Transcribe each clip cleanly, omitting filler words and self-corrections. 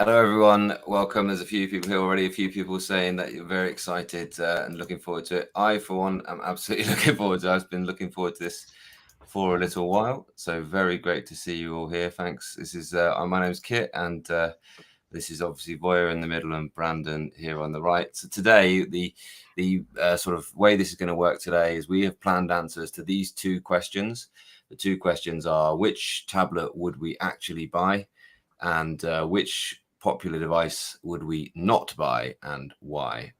Hello, everyone. Welcome. There's a few people here already, a few people saying that you're very excited and looking forward to it. I, for one, am absolutely looking forward to it. I've been looking forward to this for a little while. So very great to see you all here. Thanks. This is my name's Kit, and this is obviously Voya in the middle and Brandon here on the right. So today, the sort of way this is going to work today is we have planned answers to these two questions. The two questions are: which tablet would we actually buy, and which popular device would we not buy and why?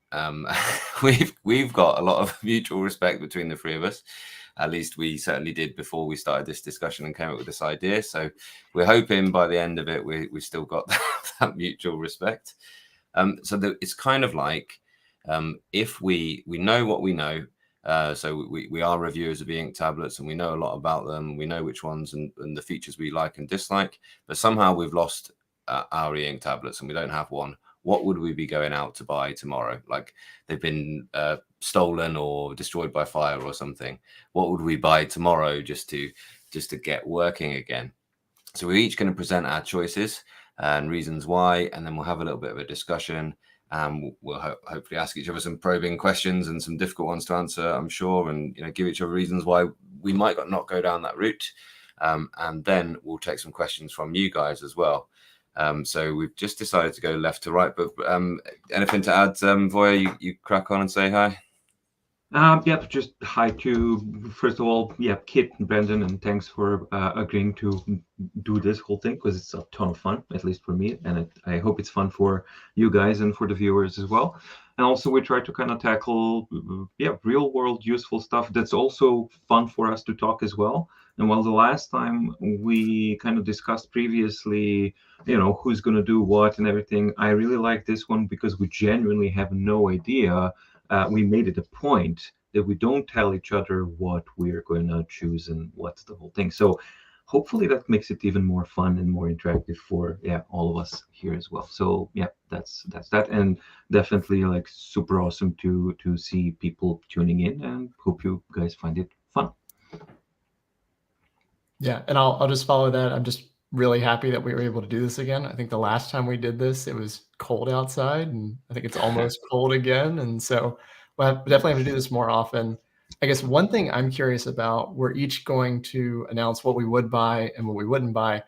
We've got a lot of mutual respect between the three of us. At least we certainly did before we started this discussion and came up with this idea. So we're hoping by the end of it, we still got that mutual respect. It's kind of like if we know what we know. So we are reviewers of e-ink tablets, and we know a lot about them. We know which ones and the features we like and dislike, but somehow we've lost our e-ink tablets and we don't have one. What would we be going out to buy tomorrow? Like they've been stolen or destroyed by fire or something. What would we buy tomorrow just to get working again? So we're each going to present our choices and reasons why, and then we'll have a little bit of a discussion. We'll hopefully ask each other some probing questions and some difficult ones to answer, I'm sure, and give each other reasons why we might not go down that route. And then we'll take some questions from you guys as well. So we've just decided to go left to right, but anything to add, Voya? You crack on and say hi. Just hi to, first of all, Kit and Brandon, and thanks for agreeing to do this whole thing, because it's a ton of fun, at least for me, and I hope it's fun for you guys and for the viewers as well. And also we try to kind of tackle real world useful stuff that's also fun for us to talk as well. And while the last time we kind of discussed previously, who's going to do what and everything, I really like this one because we genuinely have no idea. We made it a point that we don't tell each other what we're going to choose and what's the whole thing. So hopefully that makes it even more fun and more interactive for all of us here as well. So that's that, and definitely like super awesome to see people tuning in, and hope you guys find it fun. Yeah, and I'll just follow that. I'm just really happy that we were able to do this again. I think the last time we did this, it was cold outside, and I think it's almost cold again. And so we'll definitely have to do this more often. I guess one thing I'm curious about, we're each going to announce what we would buy and what we wouldn't buy.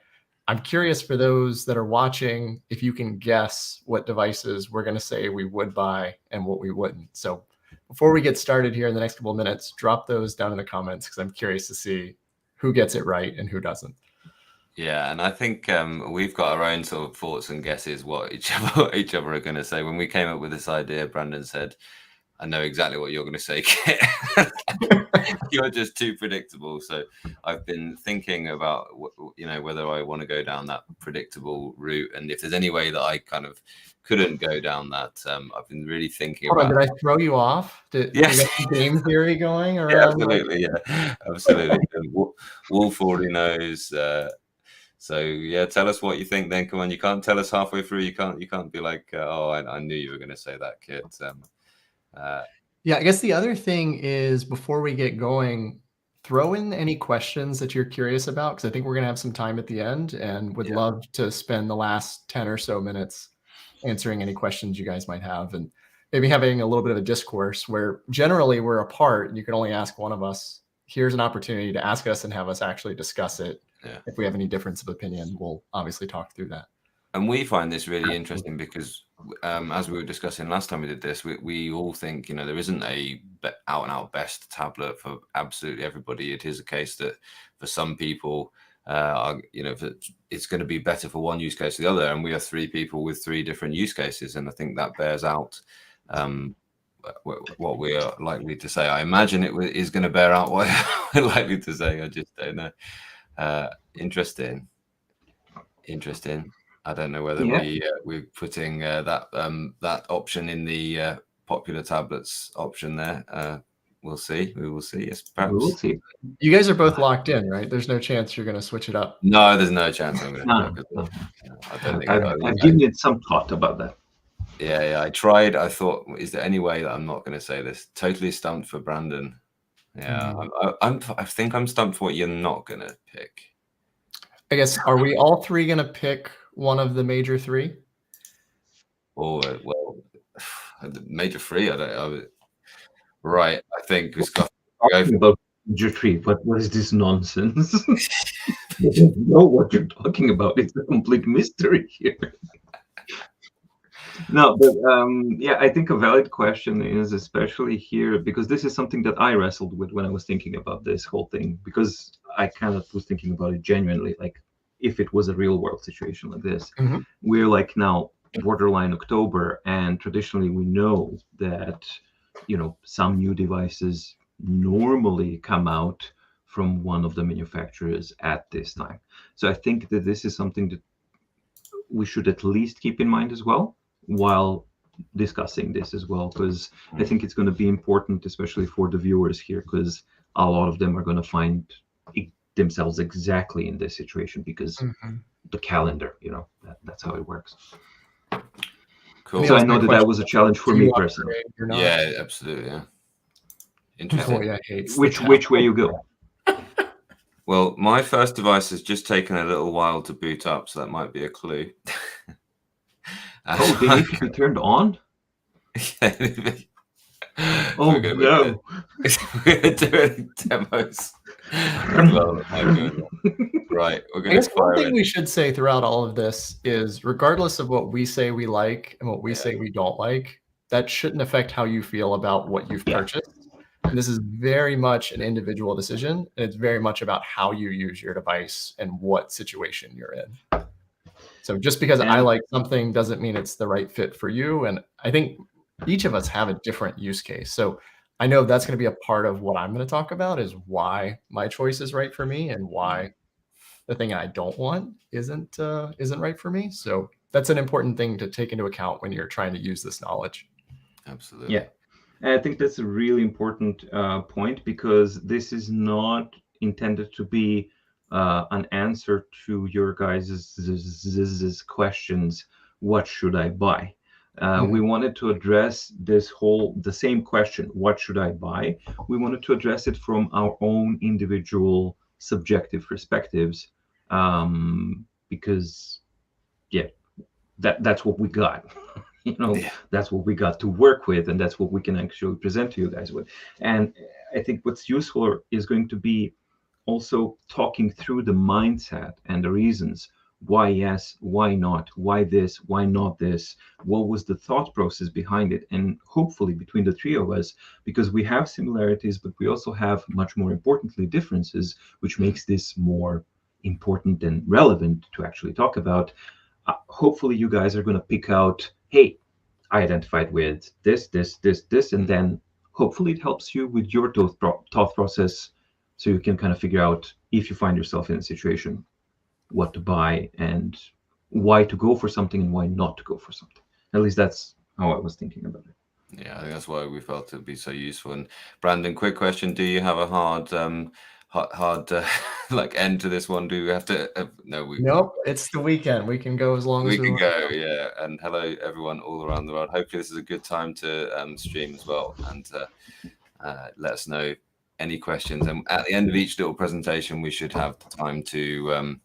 I'm curious for those that are watching, if you can guess what devices we're going to say we would buy and what we wouldn't. So before we get started here in the next couple of minutes, drop those down in the comments, because I'm curious to see who gets it right and who doesn't. Yeah, and I think we've got our own sort of thoughts and guesses what each other are going to say. When we came up with this idea, Brandon said, "I know exactly what you're going to say, Kit. You're just too predictable." So I've been thinking about whether I want to go down that predictable route, and if there's any way that I kind of couldn't go down that. I've been really thinking about. Did I throw you off? Did you get some game theory going? Yeah, absolutely. Yeah, absolutely. Wolf already knows. So tell us what you think. Then come on, you can't tell us halfway through. You can't be like, oh, I knew you were going to say that, Kit. I guess the other thing is, before we get going, throw in any questions that you're curious about, because I think we're going to have some time at the end, and would love to spend the last 10 or so minutes answering any questions you guys might have, and maybe having a little bit of a discourse where generally we're apart and you can only ask one of us. Here's an opportunity to ask us and have us actually discuss it. If we have any difference of opinion, we'll obviously talk through that. And we find this really interesting because, as we were discussing last time we did this, we all think, there isn't a out-and-out best tablet for absolutely everybody. It is a case that for some people, it's going to be better for one use case or the other. And we are three people with three different use cases. And I think that bears out what we are likely to say. I imagine it is going to bear out what we're likely to say. I just don't know. Interesting. I don't know whether we're putting that option in the popular tablets option there. We'll see. We will see. Yes, perhaps. We'll see. You guys are both locked in, right? There's no chance you're going to switch it up. No, there's no chance I'm going to. No. I don't think I've given it some thought about that. Yeah. I tried. I thought, is there any way that I'm not going to say this? Totally stumped for Brandon. Yeah, I think I'm stumped for what you're not going to pick. I guess, are we all three going to pick one of the major three? Or well, major free. Right. I think we've got to go Talking for about major tree, but what is this nonsense? I don't know what you're talking about. It's a complete mystery here. No, but yeah, I think a valid question is especially here because this is something that I wrestled with when I was thinking about this whole thing because I kind of was thinking about it genuinely, like if it was a real world situation like this. Mhm. We're like now borderline October, and traditionally we know that some new devices normally come out from one of the manufacturers at this time. So I think that this is something that we should at least keep in mind as well while discussing this as well, because I think it's going to be important, especially for the viewers here, because a lot of them are going to find themselves exactly in this situation because the calendar, that's how it works. Cool. So I know that was a challenge for me personally. Yeah, absolutely. Yeah. Interesting. Boy, I hate Which way you go? Well, my first device has just taken a little while to boot up, so that might be a clue. Oh, they need to be turned on? Oh, no. We're doing demos. Well, right, we're going I guess to one fire thing we should say throughout all of this is regardless of what we say we like and what we say we don't like, that shouldn't affect how you feel about what you've purchased. And this is very much an individual decision. And it's very much about how you use your device and what situation you're in. So just because I like something doesn't mean it's the right fit for you. And I think each of us have a different use case. So I know that's going to be a part of what I'm going to talk about is why my choice is right for me and why the thing I don't want isn't right for me. So that's an important thing to take into account when you're trying to use this knowledge. Absolutely. Yeah. And I think that's a really important point because this is not intended to be an answer to your guys' questions. What should I buy? We wanted to address the same question. What should I buy? We wanted to address it from our own individual subjective perspectives because, yeah, that's what we got. That's what we got to work with, and that's what we can actually present to you guys with. And I think what's useful is going to be also talking through the mindset and the reasons why yes, why not, why this, why not this, what was the thought process behind it, and hopefully between the three of us, because we have similarities, but we also have much more importantly differences, which makes this more important and relevant to actually talk about. Hopefully you guys are going to pick out, hey, I identified with this, and then hopefully it helps you with your thought process so you can kind of figure out if you find yourself in a situation, what to buy and why to go for something and why not to go for something. At least that's how I was thinking about it. Yeah, I think that's why we felt it'd be so useful. And Brandon, quick question: do you have a hard like end to this one? Do we have to? No, Nope, it's the weekend. We can go as long as we can want. go. Yeah, and hello everyone all around the world. Hopefully this is a good time to stream as well, and let us know any questions. And at the end of each little presentation, we should have the time to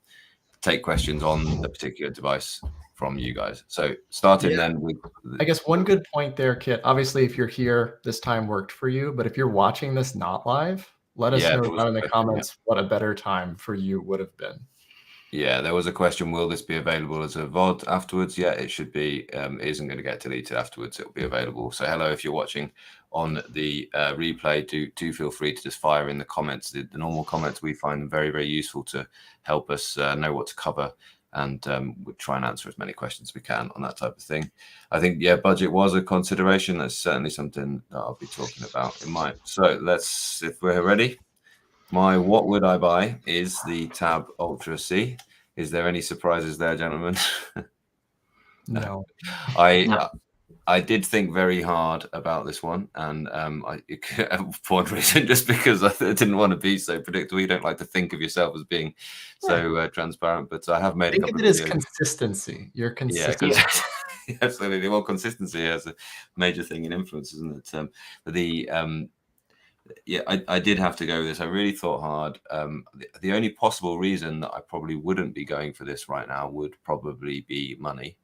take questions on the particular device from you guys. So starting then with, I guess one good point there, Kit. Obviously, if you're here, this time worked for you. But if you're watching this not live, let us know down in the comments what a better time for you would have been. Yeah, there was a question, will this be available as a VOD afterwards? Yeah, it should be. It isn't going to get deleted afterwards. It'll be available. So hello, if you're watching on the replay, do feel free to just fire in the comments. The normal comments, we find them very, very useful to help us know what to cover. And we'll try and answer as many questions as we can on that type of thing. I think, yeah, budget was a consideration. That's certainly something that I'll be talking about in mine. So let's, if we're ready. My what would I buy is the Tab Ultra C. Is there any surprises there, gentlemen? No. I did think very hard about this one, and for one reason, just because I didn't want to be so predictable. You don't like to think of yourself as being so transparent, but I have made a couple of videos. Consistency. You're consistent. Yeah, absolutely. Well, consistency is a major thing in influence, isn't it? Yeah, I did have to go with this. I really thought hard. The only possible reason that I probably wouldn't be going for this right now would probably be money.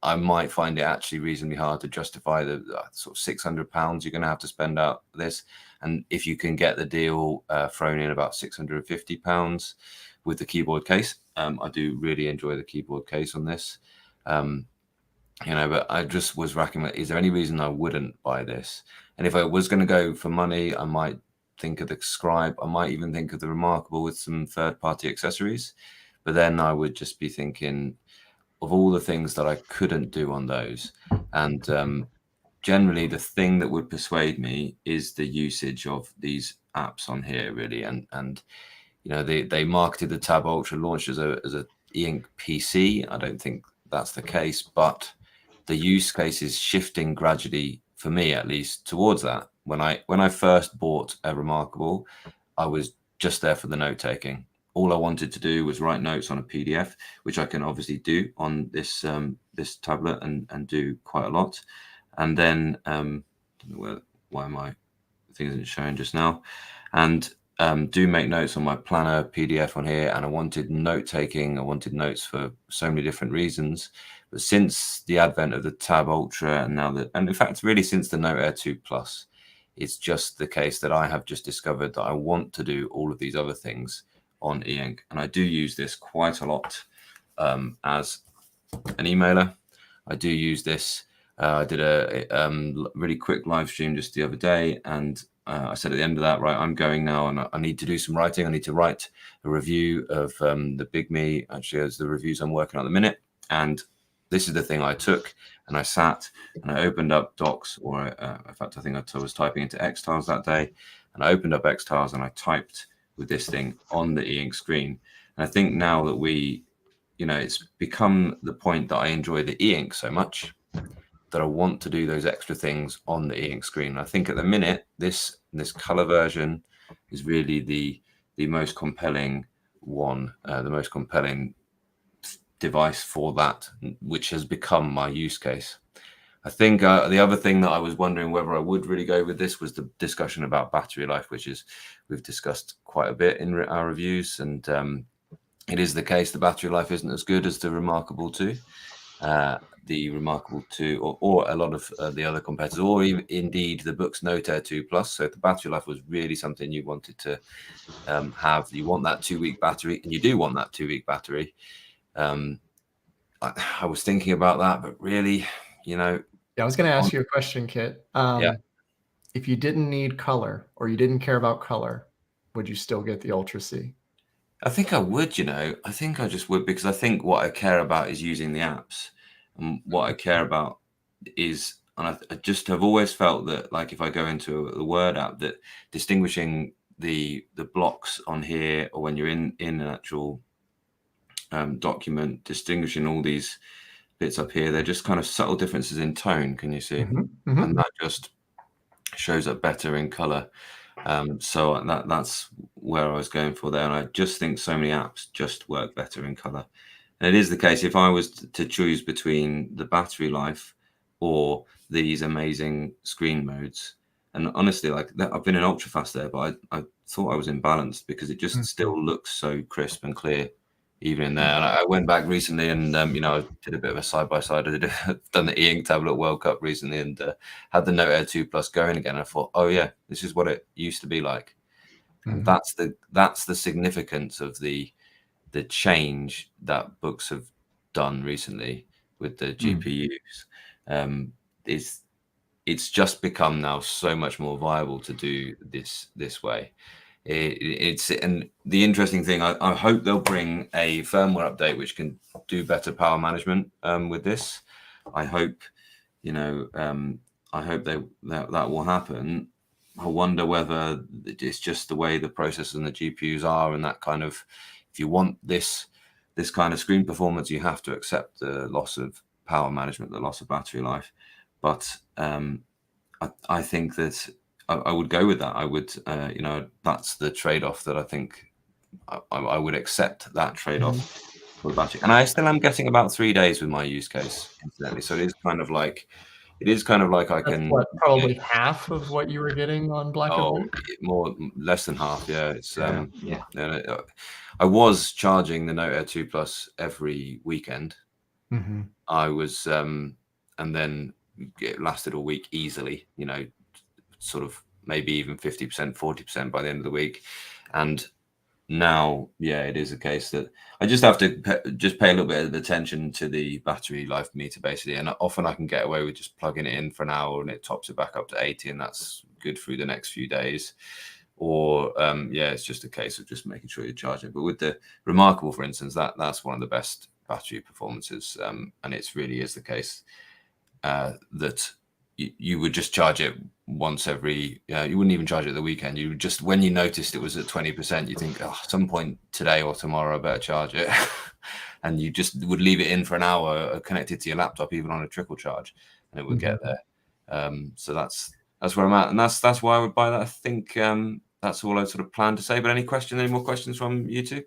I might find it actually reasonably hard to justify the sort of £600 you're going to have to spend out this. And if you can get the deal thrown in about £650 with the keyboard case, I do really enjoy the keyboard case on this. But I just was racking my, is there any reason I wouldn't buy this? And if I was going to go for money, I might think of the Scribe. I might even think of the Remarkable with some third-party accessories. But then I would just be thinking of all the things that I couldn't do on those. And generally, the thing that would persuade me is the usage of these apps on here, really. And they marketed the Tab Ultra, launched as a e-ink PC. I don't think that's the case, but the use case is shifting gradually, for me at least, towards that. When I first bought a Remarkable, I was just there for the note taking. All I wanted to do was write notes on a PDF, which I can obviously do on this this tablet and do quite a lot. And then why my thing isn't showing just now, and do make notes on my planner PDF on here. And I wanted note taking. I wanted notes for so many different reasons. But since the advent of the Tab Ultra and in fact, really since the Note Air 2 Plus, it's just the case that I have just discovered that I want to do all of these other things on e-ink. And I do use this quite a lot as an emailer. I do use this. I did a really quick live stream just the other day, and I said at the end of that, right, I'm going now and I need to do some writing. I need to write a review of the Big Me, actually, as the reviews I'm working on at the minute. And this is the thing I took, and I sat and I opened up Docs, or in fact, I think I was typing into Xtiles that day, and I opened up Xtiles and I typed with this thing on the e-ink screen. And I think now that it's become the point that I enjoy the e-ink so much that I want to do those extra things on the e-ink screen. I think at the minute, this color version is really the most compelling one, the most compelling device for that, which has become my use case. I think the other thing that I was wondering whether I would really go with this was the discussion about battery life, which is we've discussed quite a bit in our reviews, and it is the case the battery life isn't as good as the Remarkable 2. The Remarkable 2 or a lot of the other competitors, or even indeed the Books Note Air 2 Plus. So if the battery life was really something you wanted to have, you want that 2-week battery, and you do want that 2-week battery. I was thinking about that, but really, Yeah, I was going to ask you a question, Kit. If you didn't need color or you didn't care about color, would you still get the Ultra C? I think I would, I think I just would, because I think what I care about is using the apps. And what I care about is, and I just have always felt that, like, if I go into the Word app, that distinguishing the blocks on here, or when you're in an actual document, distinguishing all these bits up here, they're just kind of subtle differences in tone, can you see? And that just shows up better in color. So that's where I was going for there. And I just think so many apps just work better in color. And it is the case, if I was to choose between the battery life or these amazing screen modes, and honestly, like that, I've been in ultra fast there, but I thought I was imbalanced because it just still looks so crisp and clear even in there. And I went back recently and I did a bit of a side-by-side. I've done the e-ink tablet World Cup recently and had the Note Air 2 Plus going again. I thought, oh yeah, this is what it used to be like. And that's the significance of the change that books have done recently with the GPUs. It's just become now so much more viable to do this way. And the interesting thing, I hope they'll bring a firmware update which can do better power management with this. I hope that will happen. I wonder whether it's just the way the processors and the GPUs are, and that kind of, if you want this kind of screen performance, you have to accept the loss of power management, the loss of battery life. But I think that I would go with that. I would, that's the trade-off that I think I would accept, that trade-off for the battery. And I still am getting about 3 days with my use case, incidentally. So it is kind of like I can. What, probably half of what you were getting on Black and Blue? Less than half. Yeah, it's I was charging the Note Air 2 Plus every weekend. I was, and then it lasted a week easily, sort of maybe even 50%, 40% by the end of the week. And now, it is a case that I just have to just pay a little bit of attention to the battery life meter, basically. And often I can get away with just plugging it in for an hour and it tops it back up to 80, and that's good through the next few days. Or it's just a case of just making sure you charge it. But with the Remarkable, for instance, that's one of the best battery performances, and it really is the case that you would just charge it once every. You wouldn't even charge it the weekend. You just, when you noticed it was at 20%, you think, at some point today or tomorrow I better charge it, and you just would leave it in for an hour, connected to your laptop, even on a trickle charge, and it would get there. So that's where I'm at, and that's why I would buy that. I think that's all I sort of plan to say. But any more questions from you two?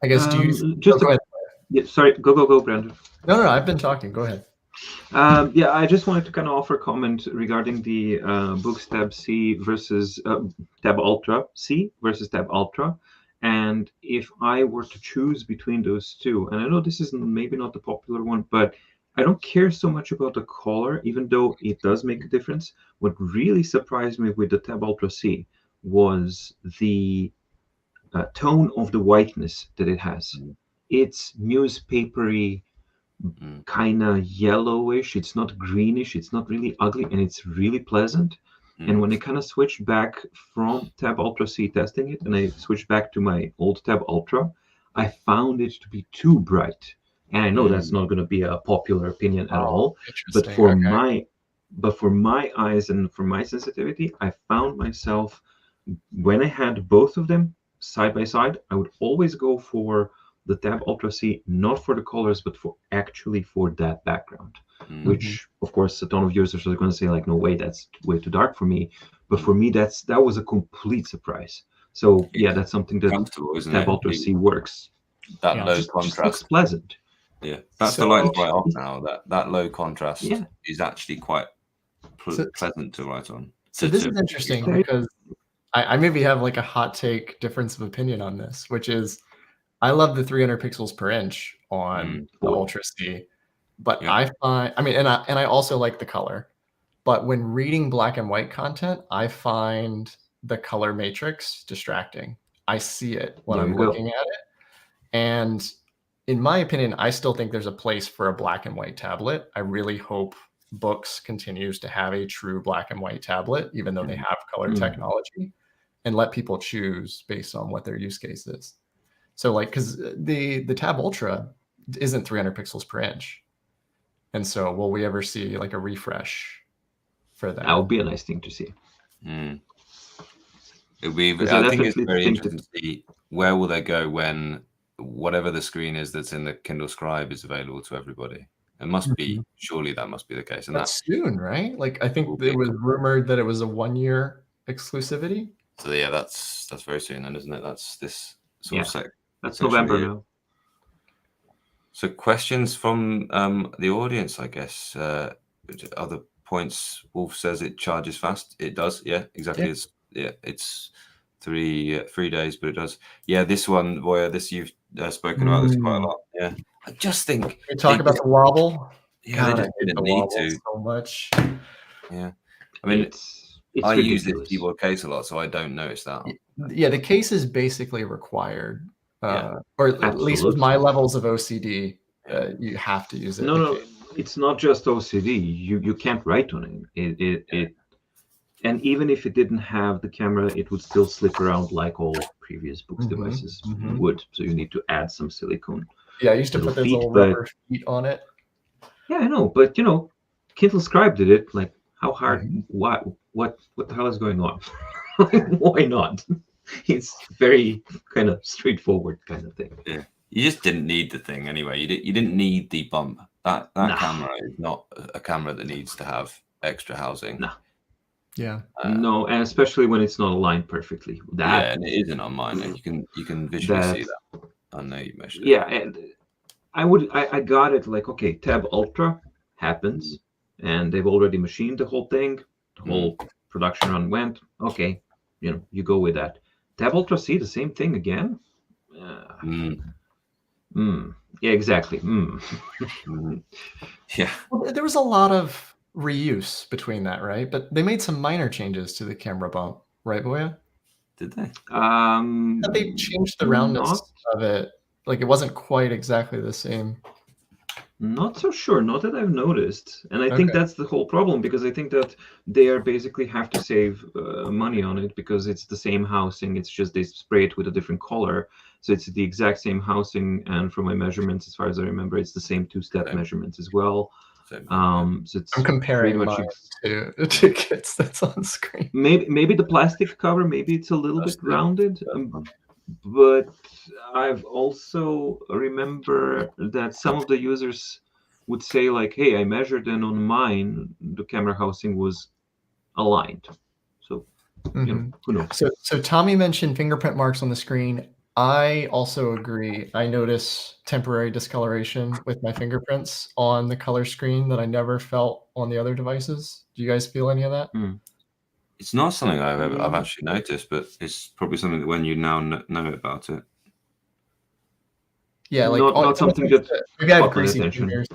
I guess do you just go ahead. Yeah, sorry, go, Brandon. No, I've been talking. Go ahead. I just wanted to kind of offer a comment regarding the books Tab C versus Tab Ultra C versus Tab Ultra, and if I were to choose between those two, and I know this is maybe not the popular one, but I don't care so much about the color, even though it does make a difference. What really surprised me with the Tab Ultra C was the tone of the whiteness that it has. It's newspapery, kind of yellowish. It's not greenish. It's not really ugly, and it's really pleasant. And when I kind of switched back from Tab Ultra C testing it, and I switched back to my old Tab Ultra, I found it to be too bright. And I know that's not going to be a popular opinion at all, but for my eyes and for my sensitivity, I found myself, when I had both of them side by side, I would always go for the Tab Ultra C, not for the colors, but for that background, which of course a ton of users are going to say like, no way, that's way too dark for me. But for me, that was a complete surprise. So that's something that Tab Ultra C works. That low contrast just looks pleasant. Yeah, that's the light right off now. That low contrast is actually quite pleasant to write on. So this is interesting because I maybe have like a hot take difference of opinion on this, which is I love the 300 pixels per inch on the Ultra C, but I find, and I also like the color, but when reading black and white content, I find the color matrix distracting. I see it when I'm looking at it, and in my opinion, I still think there's a place for a black and white tablet. I really hope Books continues to have a true black and white tablet, even though they have color technology, and let people choose based on what their use case is. So like, because the Tab Ultra isn't 300 pixels per inch. And so will we ever see like a refresh for that? That would be a nice thing to see. It would be, I think it's very interesting to see where will they go when whatever the screen is that's in the Kindle Scribe is available to everybody. It must be, surely that must be the case. And that's soon, right? Like I think it was rumored that it was a 1-year exclusivity. So that's very soon then, isn't it? That's this sort of that's November now. So questions from the audience, I guess. Other points. Wolf says it charges fast. It does. Yeah, exactly. It's 3 days, but it does. Yeah, this one, Voya, this you've spoken about this quite a lot. Yeah, I just think we talk about the wobble. Yeah, they just didn't need to so much. Yeah, I mean, I use this keyboard case a lot, so I don't notice that. Yeah, the case is basically required. Or at least with my levels of OCD, you have to use it. No, it's not just OCD. You can't write on it. And even if it didn't have the camera, it would still slip around like all previous Books devices would. So you need to add some silicone. Yeah, I used to put those little rubber feet on it. Yeah, I know, but Kindle Scribe did it. Like, how hard? What the hell is going on? Why not? It's very kind of straightforward kind of thing. Yeah, you just didn't need the thing anyway. You didn't need the bump. That camera is not a camera that needs to have extra housing. No. Yeah. No, and especially when it's not aligned perfectly. And it isn't on mine. You can visually see that. I know you measured it. Yeah, and I got it like, okay, Tab Ultra happens, and they've already machined the whole thing. The whole production run went. Okay, you go with that. Tab Ultra C, the same thing again. Yeah, exactly. Yeah. Well, there was a lot of reuse between that, right? But they made some minor changes to the camera bump, right, Boya? Did they? They changed the Not roundness of it. Like it wasn't quite exactly the same. Not so sure, not that I've noticed. And I think Okay. that's the whole problem, because I think that they are basically have to save money on it, because it's the same housing. It's just they spray it with a different color. So it's the exact same housing. And from my measurements, as far as I remember, it's the same two-step Same. measurements as well. Same. So it's I'm pretty comparing much mine to kits that's on screen. maybe the plastic cover, maybe it's a little bit Plastic. rounded. One. But I've also remember that some of the users would say like, "Hey, I measured, and on mine the camera housing was aligned." So who knows? So Tommy mentioned fingerprint marks on the screen. I also agree. I notice temporary discoloration with my fingerprints on the color screen that I never felt on the other devices. Do you guys feel any of that? It's not something I've actually noticed, but it's probably something that when you now know about it. Yeah, like not something that maybe I have caught my greasy attention. fingers.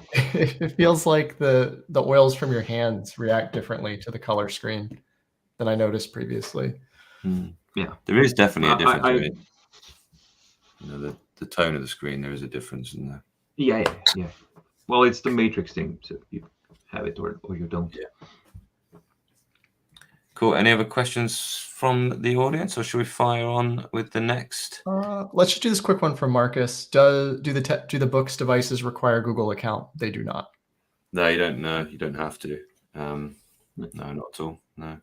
It feels like the oils from your hands react differently to the color screen than I noticed previously. Yeah, there is definitely a difference. I Right? You know, the tone of the screen. There is a difference in there. Yeah. Well, it's the matrix thing. So you have it or you don't. Yeah. Cool. Any other questions from the audience, or should we fire on with the next? Let's just do this quick one from Marcus. Do the Books devices require Google account? They do not. No, you don't. No, you don't have to. No, not at all. No,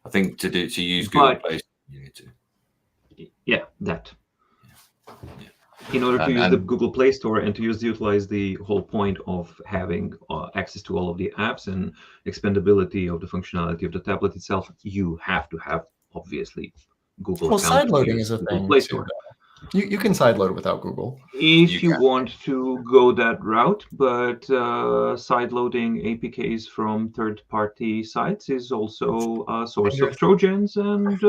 I think to use Google Play, you need to. Yeah, that. Yeah. In order to use the Google Play Store and to utilize the whole point of having access to all of the apps and expandability of the functionality of the tablet itself, you have to have, obviously, Google account. Side loading is a Google thing Play too. Store. You can side load without Google. If you want to go that route, but side loading APKs from third-party sites is also a source of Trojans and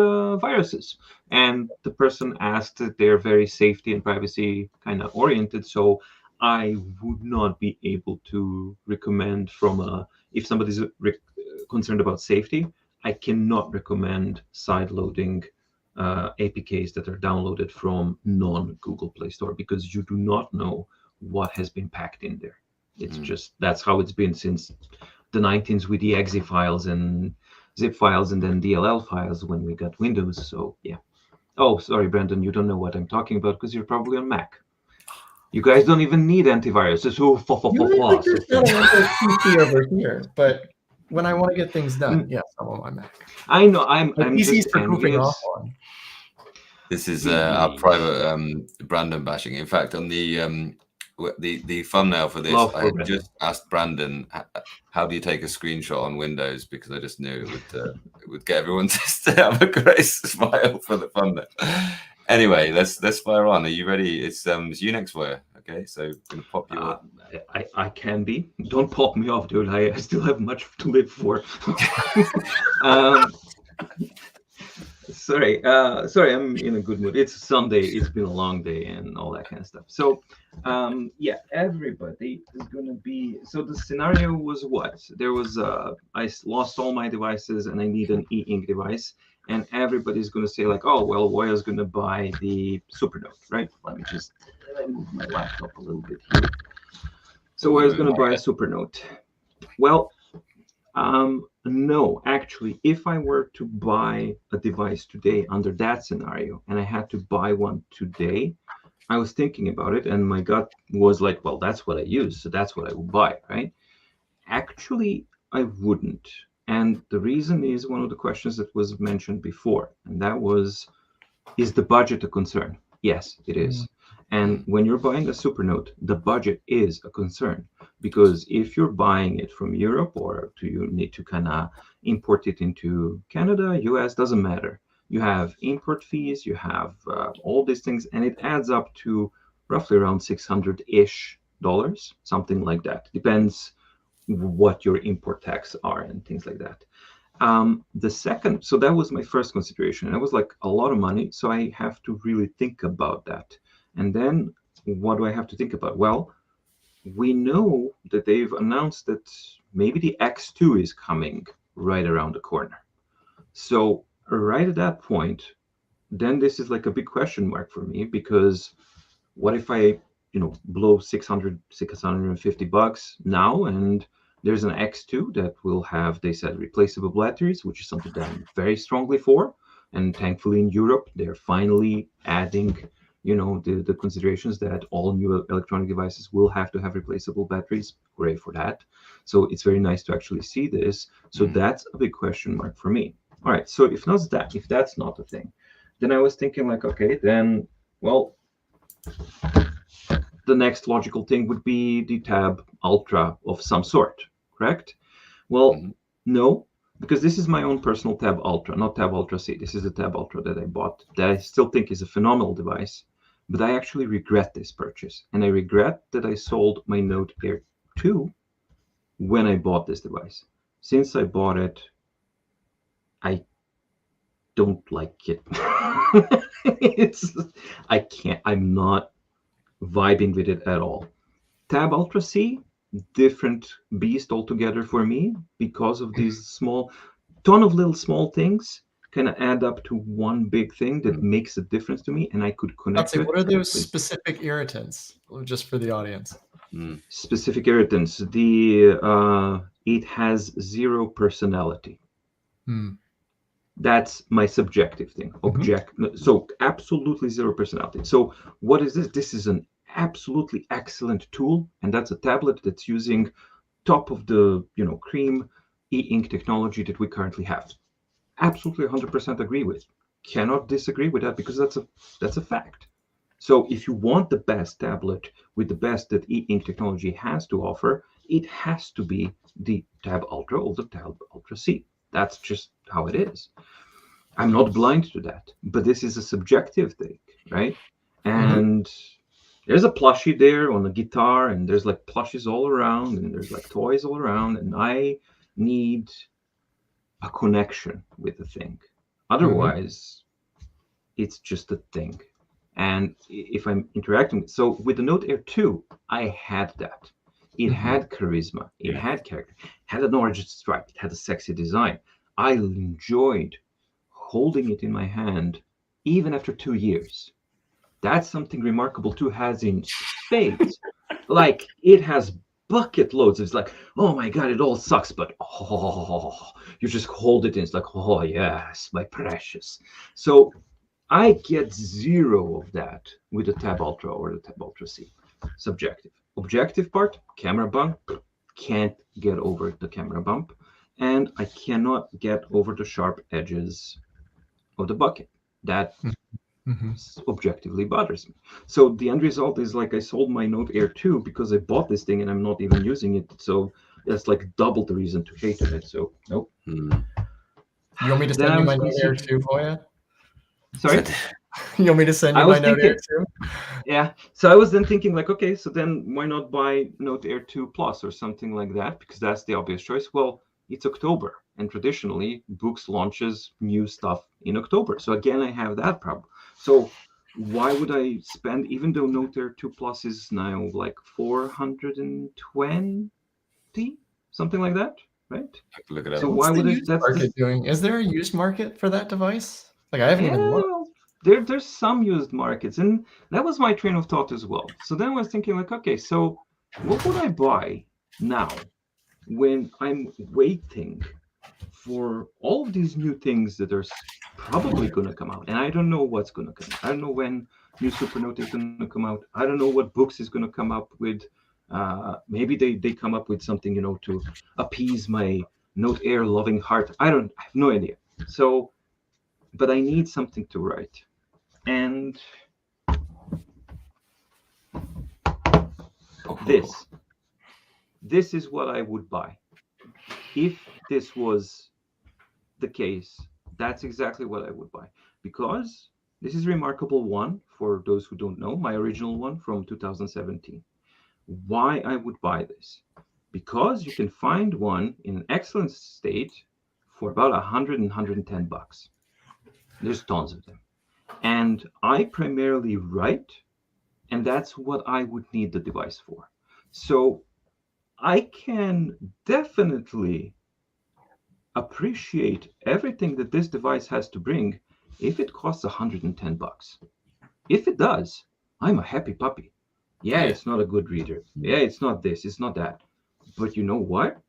viruses. And the person asked that they're very safety and privacy kind of oriented, so I would not be able to recommend if somebody's concerned about safety, I cannot recommend side loading APKs that are downloaded from non-Google Play Store, because you do not know what has been packed in there. It's just, that's how it's been since the 19s with the exe files and zip files and then DLL files when we got Windows. So yeah. Oh, sorry, Brandon, you don't know what I'm talking about because you're probably on Mac. You guys don't even need antivirus. It's PC over here, but when I want to get things done, yes, I'm on my Mac. I know. I'm just for goofing off on. This is our private Brandon bashing. In fact, on the thumbnail for this, I just asked Brandon, how do you take a screenshot on Windows? Because I just knew it would get everyone to have a great smile for the thumbnail. Anyway, let's fire on. Are you ready? It's Unix wire. Okay, so I'm gonna pop you up. I can be. Don't pop me off, dude. I still have much to live for. Sorry, I'm in a good mood. It's Sunday. It's been a long day and all that kind of stuff. So, yeah, everybody is going to be. So the scenario was what? There was I lost all my devices and I need an e-ink device, and everybody's going to say like, oh well, Woya's going to buy the Supernote, right? Let me move my laptop a little bit here. So Woya's going to buy a Supernote. Well, no, actually, if I were to buy a device today under that scenario, and I had to buy one today, I was thinking about it, and my gut was like, well, that's what I use, so that's what I would buy, right? Actually, I wouldn't. And the reason is one of the questions that was mentioned before, and that was, is the budget a concern? Yes, it is. And when you're buying a Supernote, the budget is a concern, because if you're buying it from Europe or you need to kind of import it into Canada, US, doesn't matter. You have import fees, you have all these things, and it adds up to roughly around $600-ish, something like that. Depends what your import tax are and things like that. So that was my first consideration. It was like a lot of money, so I have to really think about that. And then what do I have to think about? Well, we know that they've announced that maybe the X2 is coming right around the corner. So right at that point, then this is like a big question mark for me, because what if I, blow 650 bucks now, and there's an X2 that will have, they said, replaceable batteries, which is something that I'm very strongly for. And thankfully in Europe, they're finally adding, the considerations that all new electronic devices will have to have replaceable batteries. Hooray for that. So it's very nice to actually see this. So that's a big question mark for me. All right, so if that's not a thing, then I was thinking like, okay, then, well, the next logical thing would be the Tab Ultra of some sort, correct? Well, no, because this is my own personal Tab Ultra, not Tab Ultra C. This is the Tab Ultra that I bought, that I still think is a phenomenal device, but I actually regret this purchase. And I regret that I sold my Note Air 2 when I bought this device. Since I bought it, I don't like it. I'm not vibing with it at all. Tab Ultra C, different beast altogether for me, because of these ton of little small things kind of add up to one big thing that makes a difference to me, and I could connect it. What are those specific irritants, just for the audience? Specific irritants. It has zero personality. That's my subjective thing. So absolutely zero personality. So what is this? This is an absolutely excellent tool, and that's a tablet that's using top of the cream e-ink technology that we currently have. Absolutely 100% agree with. Cannot disagree with that, because that's a fact. So if you want the best tablet with the best that e-ink technology has to offer, it has to be the Tab Ultra or the Tab Ultra C. That's just how it is. I'm not blind to that, but this is a subjective thing, right? And there's a plushie there on the guitar, and there's like plushies all around, and there's like toys all around, and I need a connection with the thing. Otherwise, it's just a thing. And if I'm interacting, so with the Note Air 2, I had that. It had charisma, it had character, had an orange stripe, it had a sexy design. I enjoyed holding it in my hand even after 2 years. That's something remarkable too, has in spades. Like, it has bucket loads. It's like, oh my God, it all sucks, but you just hold it and it's like, oh yes, my precious. So I get zero of that with the Tab Ultra or the Tab Ultra C. Subjective. Objective part, camera bump, can't get over the camera bump, and I cannot get over the sharp edges of the bucket. That objectively bothers me. So the end result is, like, I sold my Note Air 2 because I bought this thing and I'm not even using it. So that's like double the reason to hate it. So nope. You want me to send you my Note Air 2 for you? Sorry? You want me to send you my Note Air 2? Yeah. So I was then thinking, like, okay, so then why not buy Note Air 2 Plus or something like that? Because that's the obvious choice. Well, it's October, and traditionally Books launches new stuff in October. So again, I have that problem. So why would I spend, even though Note Air 2 Plus is now like 420, something like that, right? Look at that. So What's why the would used market doing? Is there a used market for that device? Like, I haven't even looked. There's some used markets, and that was my train of thought as well. So then I was thinking, like, okay, so what would I buy now when I'm waiting for all of these new things that are probably going to come out? And I don't know what's going to come out. I don't know when new Supernote is going to come out. I don't know what Books is going to come up with. Maybe they come up with something, to appease my Note Air loving heart. I have no idea. So, but I need something to write. And this is what I would buy. If this was the case, that's exactly what I would buy. Because this is Remarkable One, for those who don't know, my original one from 2017. Why I would buy this? Because you can find one in an excellent state for about 100 and 110 bucks. There's tons of them. And I primarily write And that's what I would need the device for. So I can definitely appreciate everything that this device has to bring if it costs $110. If it does, I'm a happy puppy. Yeah, Yeah. it's not a good reader. Yeah, it's not this, it's not that. But you know what?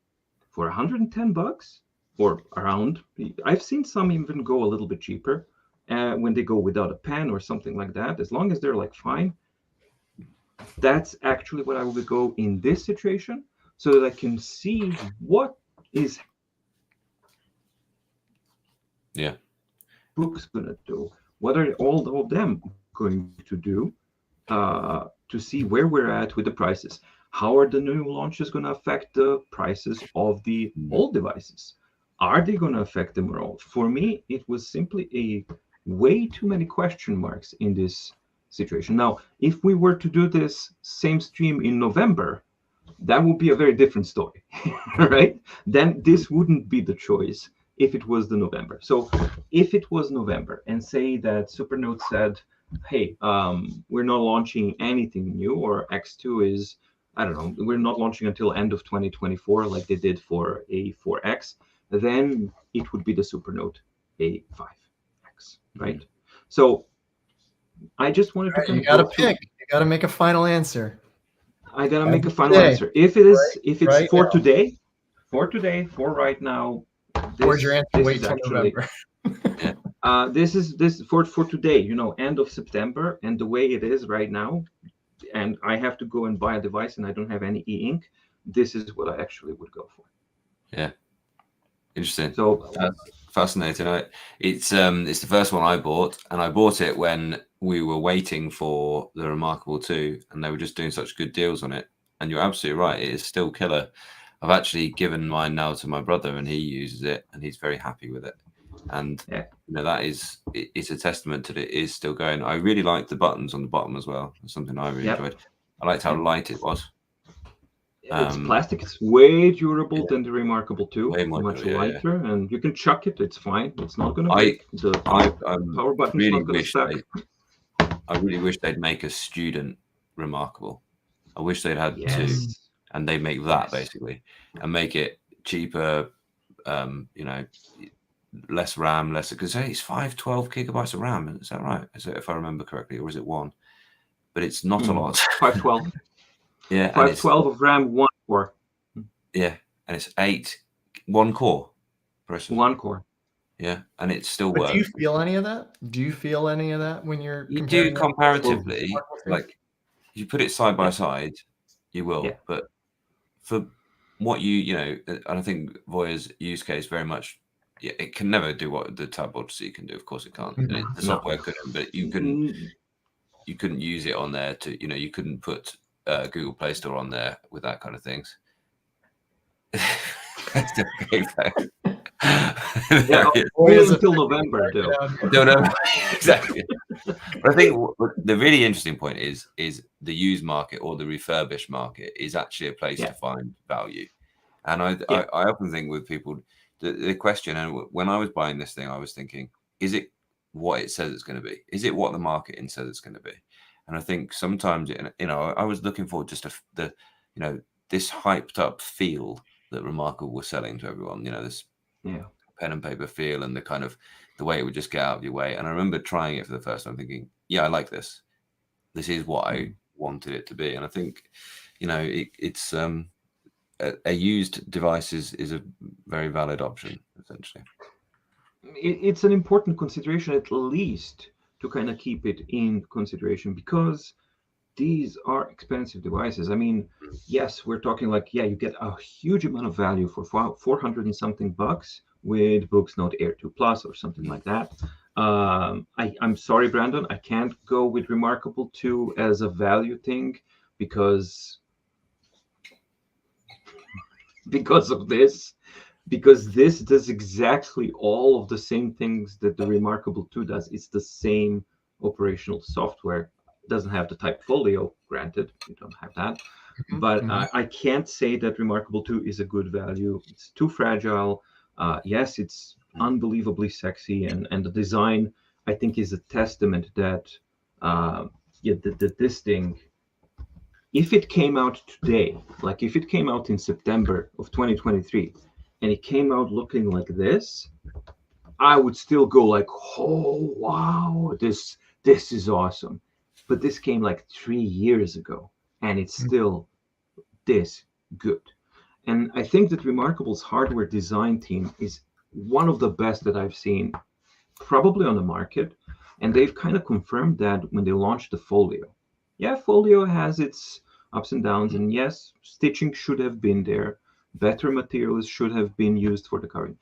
For $110 or around, I've seen some even go a little bit cheaper when they go without a pen or something like that. As long as they're like fine, that's actually what I would go in this situation, so that I can see what is Yeah. books gonna do, what are all of them going to do, to see where we're at with the prices. How are the new launches going to affect the prices of the old devices? Are they going to affect them at all? For me, it was simply a way too many question marks in this situation. Now, if we were to do this same stream in November, that would be a very different story, right? Then this wouldn't be the choice if it was the November. So if it was November and say that Supernote said, hey, we're not launching anything new, or X2 is, I don't know, we're not launching until end of 2024 like they did for A4X, then it would be the Supernote A5X, right? So I just wanted to kind You of gotta go through. pick. You gotta make a final answer. I gotta As make a of final today, answer. If it is, right- if it's right for now. today, for right now, Where's your answer? this Wait is till actually November. this is for today. You know, end of September, and the way it is right now, and I have to go and buy a device, and I don't have any e-ink. This is what I actually would go for. Yeah. Interesting. So That's fascinating. It's the first one I bought, and I bought it when we were waiting for the Remarkable 2, and they were just doing such good deals on it. And you're absolutely right; it is still killer. I've actually given mine now to my brother, and he uses it, and he's very happy with it. And yeah, you know, it's a testament that it is still going. I really liked the buttons on the bottom as well. It's something I really Yep. enjoyed. I liked how light it was. It's plastic. It's way durable than the Remarkable 2. Way more much durable, yeah, lighter, and you can chuck it. It's fine. It's not going to I break. The power button's really not going to wish suck. I really wish they'd make a student Remarkable. I wish they'd had two, Yes. and they make that Yes. basically, and make it cheaper. You know, less RAM, less, because hey, it's 512 gigabytes of RAM. Is that right? Is it, if I remember correctly, or is it 1? But it's not a lot. 512. Yeah, 512 of RAM, 1 core. Yeah, and it's 1 core processor. 1 core. Yeah, and it still But works. do you feel any of that? Do you feel any of that when you're You comparing do comparatively, that? like you put it side by side, you will. Yeah. But for what you know, and I think Voya's use case very much, yeah, it can never do what the tablet C can do. Of course, it can't. And the software couldn't, but you couldn't use it on there to, you know, you couldn't put Google Play Store on there with that kind of things. Yeah, wait until November, though. Don't know exactly. But I think the really interesting point is the used market or the refurbished market is actually a place to find value. And I often think with people, the question, and when I was buying this thing, I was thinking, is it what it says it's going to be? Is it what the marketing says it's going to be? And I think sometimes, you know, I was looking for just this hyped up feel that Remarkable was selling to everyone, you know, this pen and paper feel, and the kind of the way it would just get out of your way. And I remember trying it for the first time thinking, yeah, I like this. This is what I wanted it to be. And I think, you know, it's a used device is a very valid option, essentially. It's an important consideration, at least, to kind of keep it in consideration, because these are expensive devices. I mean, yes, we're talking like, you get a huge amount of value for 400 and something bucks with Booksnote Air 2 Plus or something like that. I'm sorry, Brandon, I can't go with Remarkable 2 as a value thing because of this. Because this does exactly all of the same things that the Remarkable 2 does. It's the same operational software. It doesn't have the type folio, granted, you don't have that. But I can't say that Remarkable 2 is a good value. It's too fragile. Yes, it's unbelievably sexy, and the design, I think, is a testament that this thing, if it came out today, like if it came out in September of 2023 and it came out looking like this, I would still go like, oh wow, this is awesome. But this came like 3 years ago and it's still this good. And I think that Remarkable's hardware design team is one of the best that I've seen probably on the market. And they've kind of confirmed that when they launched the Folio. Yeah, Folio has its ups and downs. And yes, stitching should have been there. Better materials should have been used for the covering.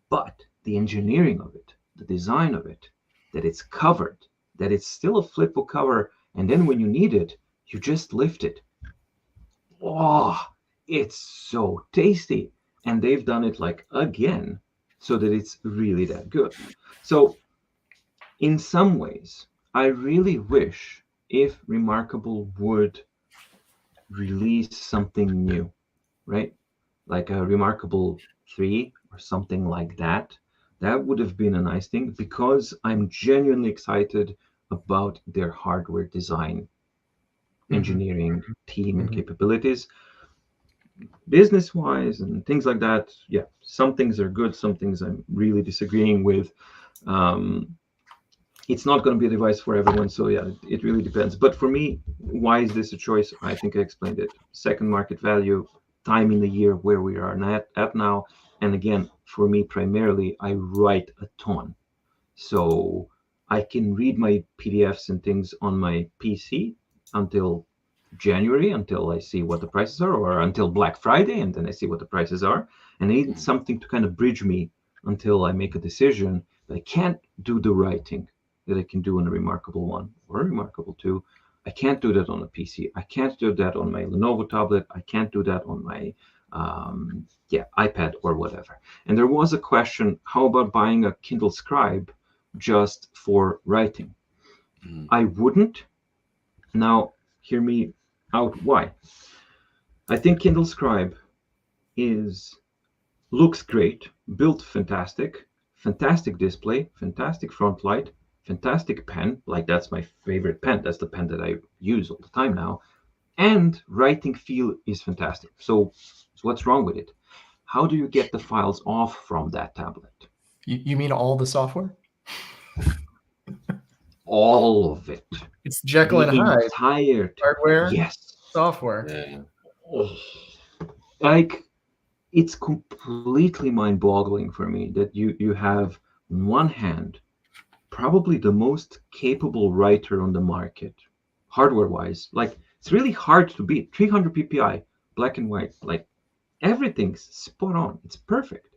But the engineering of it, the design of it, that it's covered, that it's still a flipable cover. And then when you need it, you just lift it. Oh, it's so tasty. And they've done it like again, so that it's really that good. So in some ways, I really wish if Remarkable would release something new, right? Like a Remarkable 3 or something like that. That would have been a nice thing because I'm genuinely excited about their hardware design, engineering team and capabilities. Business-wise and things like that, yeah, some things are good, some things I'm really disagreeing with. It's not going to be a device for everyone, so yeah, it really depends. But for me, why is this a choice? I think I explained it. Second market value, time in the year where we are at now, and again, for me primarily, I write a ton, so I can read my PDFs and things on my PC until January, until I see what the prices are, or until Black Friday, and then I see what the prices are. And I need something to kind of bridge me until I make a decision. I can't do the writing that I can do on a Remarkable 1 or a Remarkable 2. I can't do that on a PC. I can't do that on my Lenovo tablet. I can't do that on my iPad or whatever. And there was a question, how about buying a Kindle Scribe just for writing? I wouldn't. Now, hear me out why. I think Kindle Scribe looks great, built fantastic display, fantastic front light, fantastic pen. Like that's my favorite pen. That's the pen that I use all the time now. And writing feel is fantastic. So what's wrong with it? How do you get the files off from that tablet? You mean all the software? All of it. It's Jekyll and Hyde. Entire hardware, yes, software. Yeah. Like it's completely mind-boggling for me that you have on one hand probably the most capable writer on the market, hardware-wise. Like it's really hard to beat. 300 ppi, black and white, like everything's spot on. It's perfect.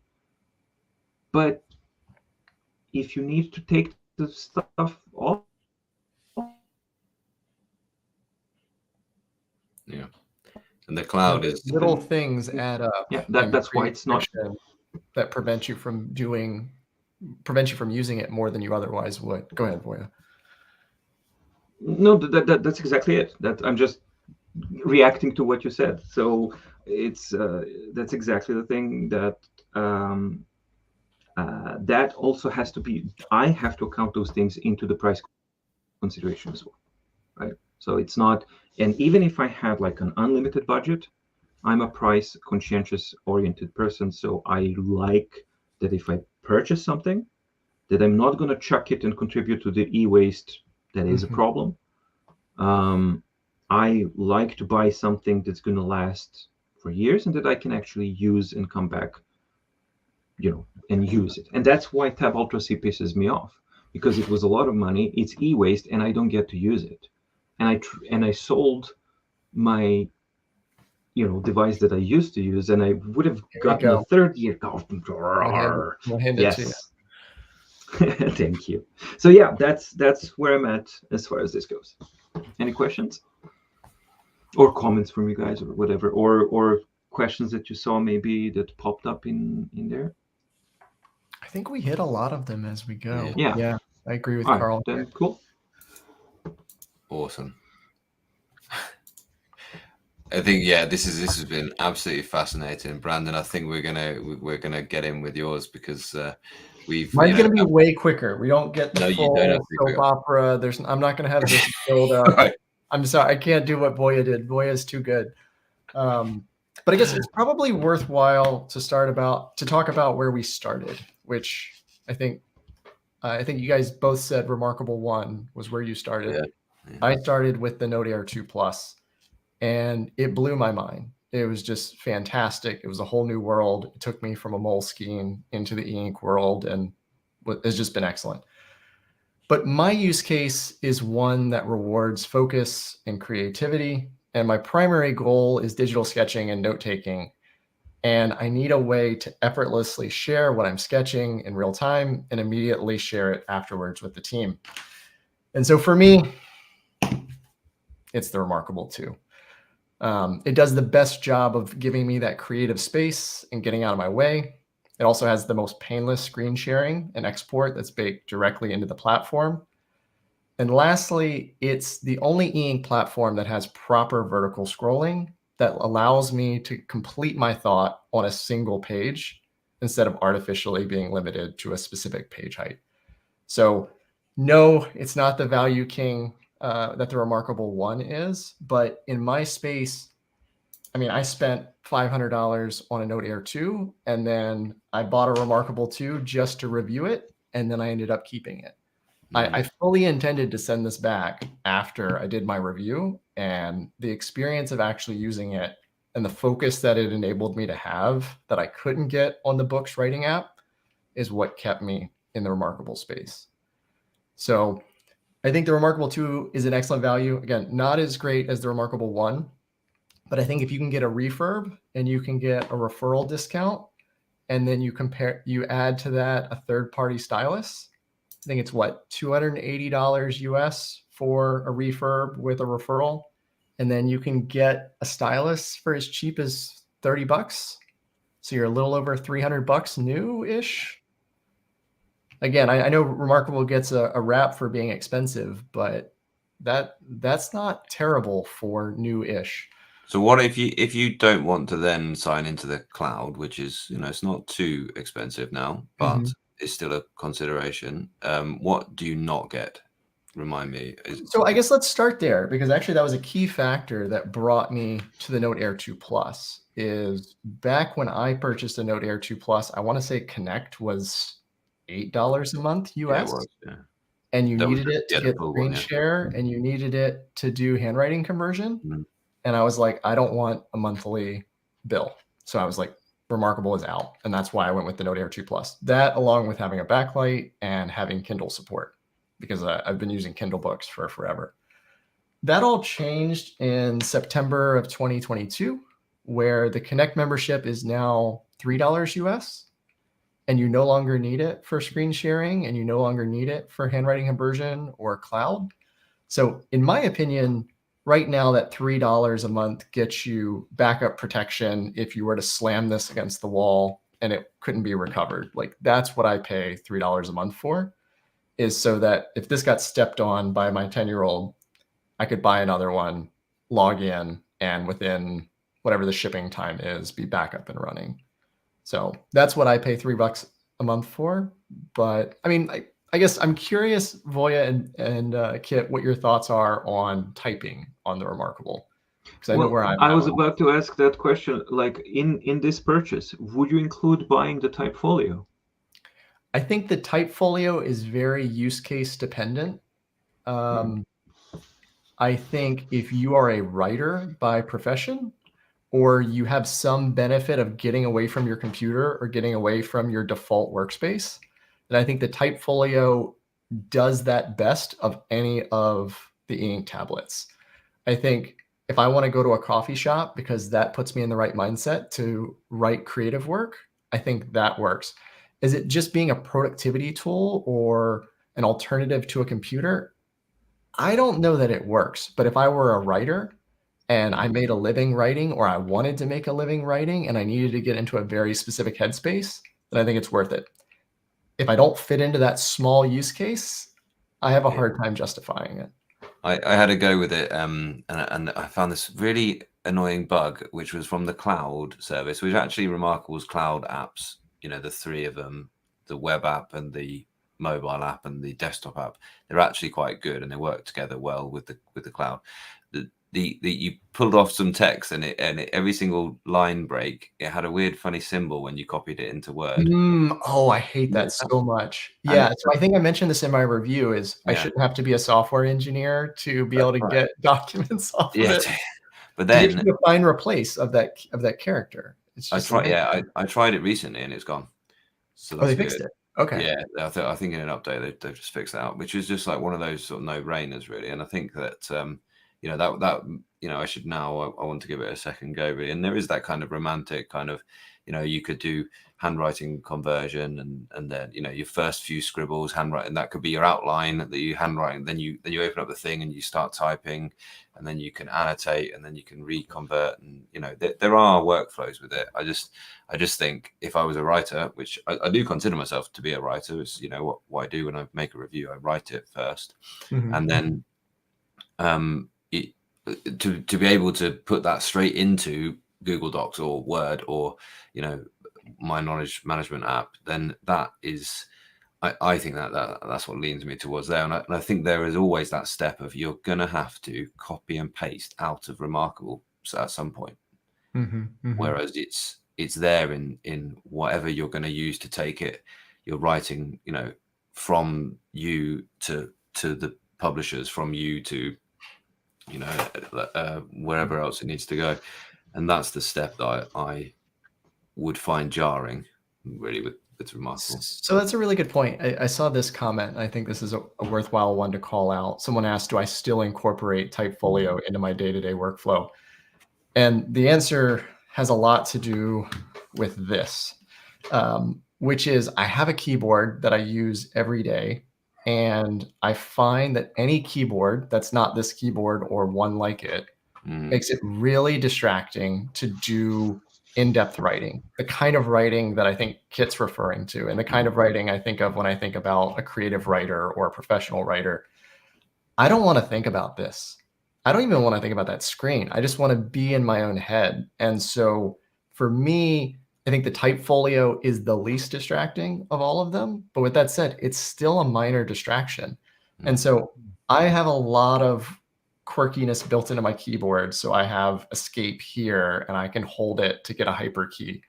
But if you need to take the stuff off, Yeah. And the cloud is little things add up. Yeah, that's why it's not that prevent you from using it more than you otherwise would. Go ahead, Voya. No, that's exactly it. That I'm just reacting to what you said. So it's that's exactly the thing that that also has to be. I have to account those things into the price consideration as well, right? So it's not, and even if I had like an unlimited budget, I'm a price conscientious oriented person. So I like that if I purchase something, that I'm not going to chuck it and contribute to the e-waste that is a problem. I like to buy something that's going to last for years and that I can actually use and come back, and use it. And that's why Tab Ultra C pisses me off, because it was a lot of money. It's e-waste and I don't get to use it. And I sold my device that I used to use, and I would have gotten a third year. Yes. Thank you. So yeah, that's where I'm at as far as this goes. Any questions or comments from you guys or whatever, or questions that you saw maybe that popped up in there? I think we hit a lot of them as we go. Yeah. I agree with All Carl. Right, then, cool. Awesome. I think this has been absolutely fascinating, Brandon. I think we're gonna get in with yours because Mine's going to be way quicker. We don't get the No, you full don't have to be soap quicker. opera. I'm not going to have this build up. Right. I'm sorry, I can't do what Boya did. Boya's too good. But I guess it's probably worthwhile to talk about where we started, which I think you guys both said Remarkable 1 was where you started. Yeah. I started with the Note Air 2 Plus, and it blew my mind. It was just fantastic. It was a whole new world. It took me from a Moleskine into the e-ink world, and it's just been excellent. But my use case is one that rewards focus and creativity. And my primary goal is digital sketching and note-taking. And I need a way to effortlessly share what I'm sketching in real time and immediately share it afterwards with the team. And so for me, it's the Remarkable 2. It does the best job of giving me that creative space and getting out of my way. It also has the most painless screen sharing and export that's baked directly into the platform. And lastly, it's the only e-ink platform that has proper vertical scrolling that allows me to complete my thought on a single page instead of artificially being limited to a specific page height. So no, it's not the value king that the Remarkable 1 is, but in my space, I mean, I spent $500 on a Note Air 2, and then I bought a Remarkable 2 just to review it, and then I ended up keeping it. I fully intended to send this back after I did my review, and the experience of actually using it and the focus that it enabled me to have that I couldn't get on the Books writing app is what kept me in the Remarkable space. So I think the Remarkable 2 is an excellent value. Again, not as great as the Remarkable 1, but I think if you can get a refurb and you can get a referral discount, and then you add to that a third-party stylus, I think it's what, $280 US for a refurb with a referral. And then you can get a stylus for as cheap as $30. So you're a little over $300 new-ish. Again, I know Remarkable gets a rap for being expensive, but that's not terrible for new-ish. So what if you don't want to then sign into the cloud, which is, it's not too expensive now, but it's still a consideration. What do you not get? Remind me. So I guess let's start there, because actually that was a key factor that brought me to the Note Air 2 Plus. Is back when I purchased a Note Air 2 Plus, I want to say Connect was $8 a month US. Yeah, it was, yeah. And you needed it to get screen share, and you needed it to do handwriting conversion. And I was like, I don't want a monthly bill. So I was like, Remarkable is out. And that's why I went with the Note Air 2 Plus. That, along with having a backlight and having Kindle support, because I've been using Kindle books for forever. That all changed in September of 2022, where the Connect membership is now $3 US. And you no longer need it for screen sharing, and you no longer need it for handwriting conversion or cloud. So in my opinion, right now that $3 a month gets you backup protection if you were to slam this against the wall and it couldn't be recovered. Like, that's what I pay $3 a month for, is so that if this got stepped on by my 10-year-old, I could buy another one, log in, and within whatever the shipping time is, be back up and running. So that's what I pay $3 a month for. But I mean, I guess I'm curious, Voya and Kit, what your thoughts are on typing on the Remarkable. Because I know where I was about to ask that question. Like, in this purchase, would you include buying the Typefolio? I think the Typefolio is very use case dependent. I think if you are a writer by profession, or you have some benefit of getting away from your computer or getting away from your default workspace, then I think the Typefolio does that best of any of the e-ink tablets. I think if I want to go to a coffee shop because that puts me in the right mindset to write creative work, I think that works. Is it just being a productivity tool or an alternative to a computer? I don't know that it works, but if I were a writer and I made a living writing, or I wanted to make a living writing, and I needed to get into a very specific headspace, then I think it's worth it. If I don't fit into that small use case, I have a hard time justifying it. I had a go with it, and I found this really annoying bug, which was from the cloud service, which actually Remarkable's cloud apps, the three of them, web app and the mobile app and the desktop app, they're actually quite good and they work together well with the cloud. You pulled off some text and every single line break, it had a weird funny symbol when you copied it into Word. Oh, I hate that so much. Yeah, so I think I mentioned this in my review is I shouldn't have to be a software engineer to be able to get documents off of it. But To then get you to find replace of that character. It's just I tried it recently and it's gone. So that's they good. fixed it. Okay. Yeah, I think in an update they've just fixed that out, which is just like one of those sort of no-brainers really. And I think that I should now I want to give it a second go really. And there is that kind of romantic kind of, you could do handwriting conversion and then your first few scribbles handwriting, that could be your outline that you handwrite, then you open up the thing and you start typing, and then you can annotate and then you can reconvert, and there are workflows with it. I just think if I was a writer, which I do consider myself to be a writer, it's what I do when I make a review, I write it first, and then to be able to put that straight into Google Docs or Word or my knowledge management app, then that is I think that's what leans me towards there. And I think there is always that step of you're gonna have to copy and paste out of Remarkable at some point. Whereas it's there in whatever you're going to use to take it. You're writing from you to the publishers, from you to wherever else it needs to go. And that's the step that I would find jarring really with Remarkable. So that's a really good point. I saw this comment. I think this is a worthwhile one to call out. Someone asked, do I still incorporate Typefolio into my day-to-day workflow? And the answer has a lot to do with this, which is I have a keyboard that I use every day. And I find that any keyboard that's not this keyboard or one like it makes it really distracting to do in-depth writing, the kind of writing that I think Kit's referring to, and the kind of writing I think of when I think about a creative writer or a professional writer. I don't want to think about this. I don't even want to think about that screen. I just want to be in my own head. And so for me, I think the Typefolio is the least distracting of all of them. But with that said, it's still a minor distraction. And so I have a lot of quirkiness built into my keyboard. So I have escape here and I can hold it to get a hyper key.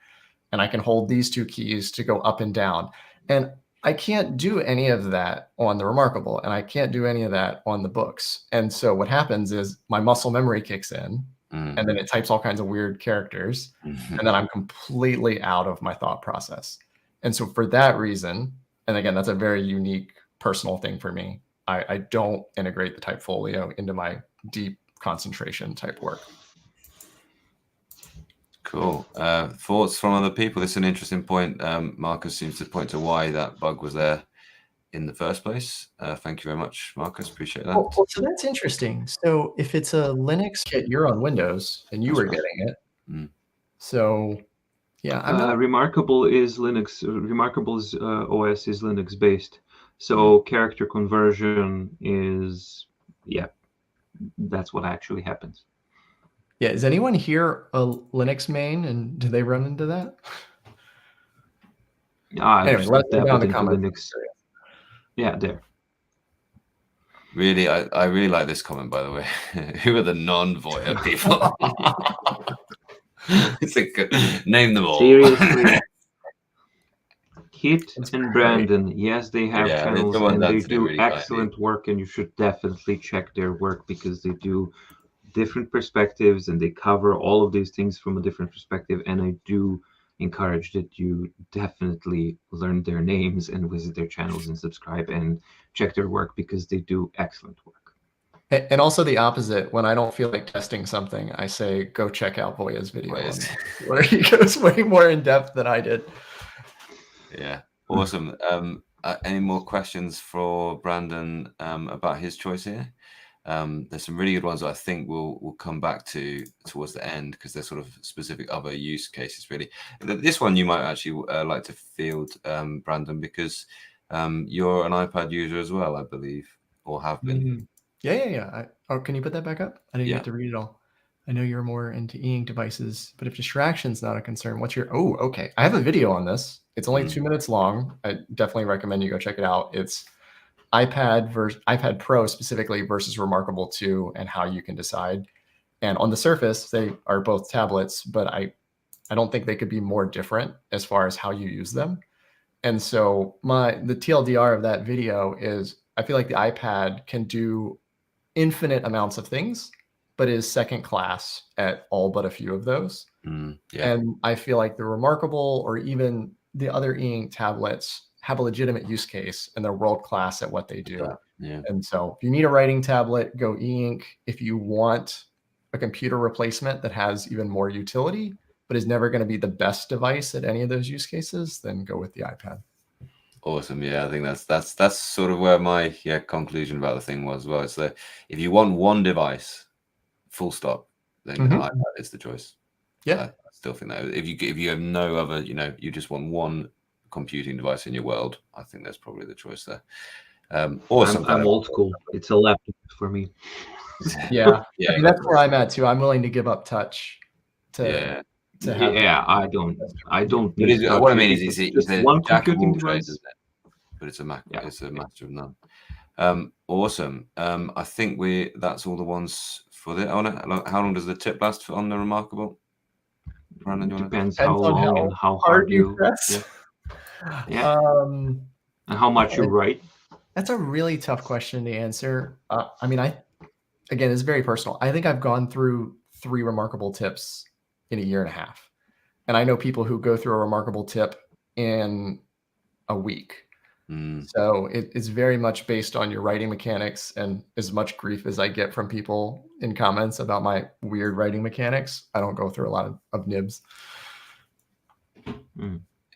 And I can hold these two keys to go up and down. And I can't do any of that on the Remarkable, and I can't do any of that on the books. And so what happens is my muscle memory kicks in, and then it types all kinds of weird characters, and then I'm completely out of my thought process. And so for that reason, and again, that's a very unique personal thing for me, I don't integrate the Typefolio into my deep concentration type work. Cool. Thoughts from other people? This is an interesting point. Marcus seems to point to why that bug was there in the first place. Thank you very much, Marcus. Appreciate that. Well, so that's interesting. So if it's a Linux kit, you're on Windows and you were getting it. So yeah, I'm not... Remarkable is Linux. Remarkable's OS is Linux based. So character conversion is, that's what actually happens. Yeah, is anyone here a Linux main, and do they run into that? Anyway, let's go down the comments. Yeah, there. Really, I really like this comment, by the way. Who are the non-voyeur people? It's a good, name them all. Seriously. Kit and Brandon, yes, they have channels and they do really excellent work, and you should definitely check their work because they do different perspectives and they cover all of these things from a different perspective. And I do encourage that you definitely learn their names and visit their channels and subscribe and check their work because they do excellent work. And also the opposite, when I don't feel like testing something, I say, go check out Voya's video where he goes way more in depth than I did. Yeah, awesome. Any more questions for Brandon about his choice here? There's some really good ones that I think we'll come back to towards the end because they're sort of specific other use cases really. This one you might actually like to field, Brandon, because you're an iPad user as well, I believe, or have been. Yeah. Can you put that back up? I didn't get to read it all. I know you're more into e-ink devices, but if distraction's not a concern, what's your... Oh, okay. I have a video on this. It's only 2 minutes long. I definitely recommend you go check it out. It's iPad Pro specifically versus Remarkable 2 and how you can decide. And on the surface, they are both tablets, but I don't think they could be more different as far as how you use them. And so the TLDR of that video is I feel like the iPad can do infinite amounts of things, but is second class at all but a few of those. Yeah. And I feel like the Remarkable or even the other e-ink tablets have a legitimate use case and they're world class at what they do. Yeah. And so if you need a writing tablet, go e-ink. If you want a computer replacement that has even more utility, but is never going to be the best device at any of those use cases, then go with the iPad. Awesome. Yeah, I think that's sort of where my conclusion about the thing was. Well, it's that if you want one device, full stop, then iPad is the choice. Yeah, I still think that if you have no other, you just want one computing device in your world, I think that's probably the choice there. Awesome. I'm old school. It's a laptop for me. Yeah. I mean, that's where I'm at too. I'm willing to give up touch to have. Yeah, I don't But need touch. what I mean is it's a one jack of all computing trades, device. isn't it? But it's a Mac. Yeah. It's a master of none. Awesome. I think that's all the ones for the. How long does the tip last on the Remarkable? Brandon, Depends how long and how hard you press. Yeah. And how much you write. That's a really tough question to answer. I mean, again, it's very personal. I think I've gone through 3 Remarkable tips in a year and a half. And I know people who go through a Remarkable tip in a week. So it's very much based on your writing mechanics, and as much grief as I get from people in comments about my weird writing mechanics, I don't go through a lot of nibs.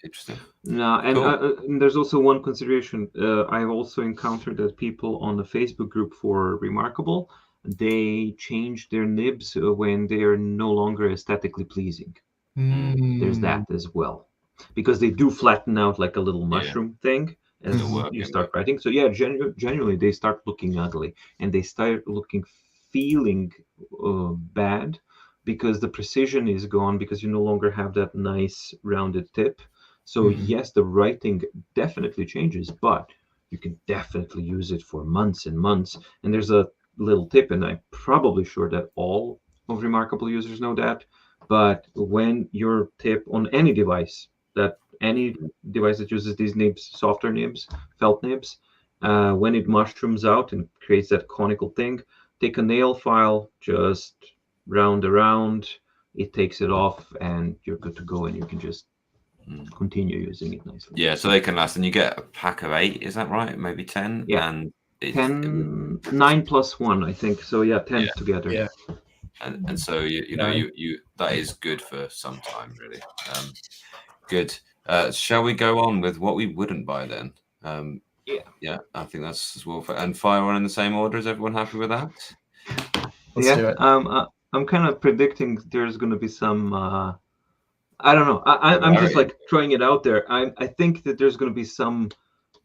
Interesting. No, and, Cool. And there's also one consideration. I've also encountered that people on the Facebook group for Remarkable, they change their nibs when they are no longer aesthetically pleasing. There's that as well, because they do flatten out like a little mushroom thing as you start writing. So yeah, genuinely they start looking ugly, and they start feeling bad because the precision is gone, because you no longer have that nice rounded tip. So yes, the writing definitely changes, but you can definitely use it for months and months. And there's a little tip, and I'm probably sure that all of Remarkable users know that. But when your tip on any device that uses these nibs, softer nibs, felt nibs, when it mushrooms out and creates that conical thing, take a nail file, just round around, it takes it off, and you're good to go, and you can just continue using it nicely. Yeah, so they can last, and you get a pack of 8, is that right? Maybe 10? Yeah. And 9 plus 1, I think. So yeah, 10 together. Yeah. And so you know you that is good for some time, really. Good. Shall we go on with what we wouldn't buy then? Yeah, I think that's as well. And fire on in the same order. Is everyone happy with that? Let's do it. I'm kind of predicting there's going to be some. I don't know. I'm just like throwing it out there. I think that there's going to be some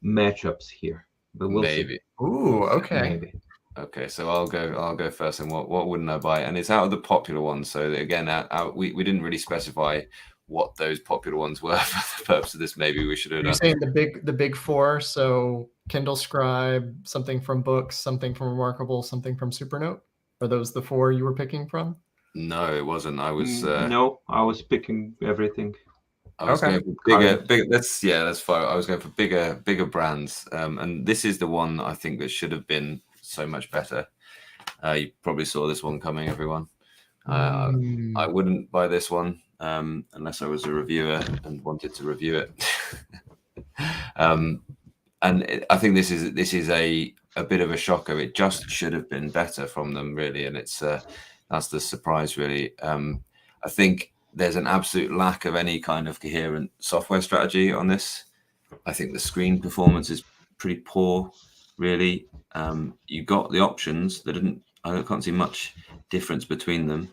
matchups here, but we'll see. Ooh, okay. Maybe. Okay, so I'll go first. And what wouldn't I buy? And it's out of the popular ones. So again, we didn't really specify what those popular ones were for the purpose of this. Maybe we should have. You're saying the big 4. So Kindle Scribe, something from Books, something from Remarkable, something from Supernote. Are those the 4 you were picking from? No, it wasn't. I was. No, I was picking everything. I was going for bigger. That's fine. I was going for bigger brands. And this is the one I think that should have been so much better. You probably saw this one coming, everyone. I wouldn't buy this one unless I was a reviewer and wanted to review it. And I think this is a bit of a shocker. It just should have been better from them, really. And it's that's the surprise, really. I think there's an absolute lack of any kind of coherent software strategy on this. I think the screen performance is pretty poor, really. You got the options I can't see much difference between them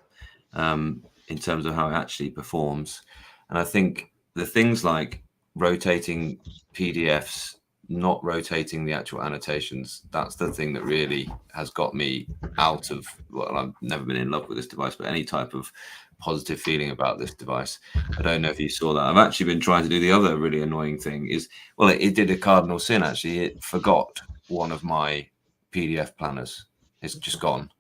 in terms of how it actually performs. And I think the things like rotating PDFs, not rotating the actual annotations, that's the thing that really has got me out of, well, I've never been in love with this device, but any type of positive feeling about this device. I don't know if you saw that. I've actually been trying to do the other really annoying thing is, well, it did a cardinal sin, actually. It forgot one of my PDF planners. It's just gone.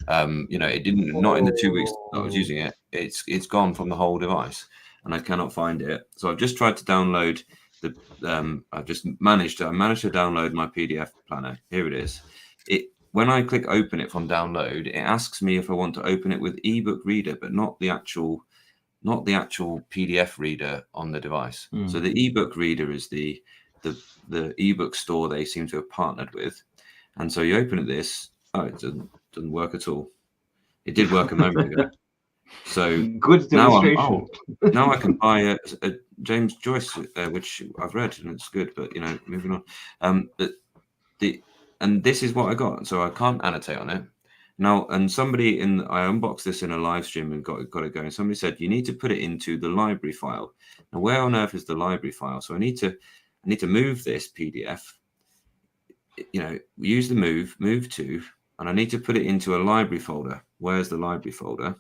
It didn't, not in the 2 weeks that I was using it. It's gone from the whole device, and I cannot find it. So I've just tried to download the. I managed to download my PDF planner. Here it is. When I click open it from download, it asks me if I want to open it with ebook reader, but not the actual PDF reader on the device. So the ebook reader is the ebook store they seem to have partnered with, and so you open this. Oh, it doesn't work at all. It did work a moment ago. So good demonstration. Now I can buy a James Joyce, which I've read and it's good. But moving on. And this is what I got. So I can't annotate on it now. And I unboxed this in a live stream and got it going. Somebody said you need to put it into the library file. Now, where on earth is the library file? So I need to move this PDF. Use the move to. And I need to put it into a library folder. Where's the library folder?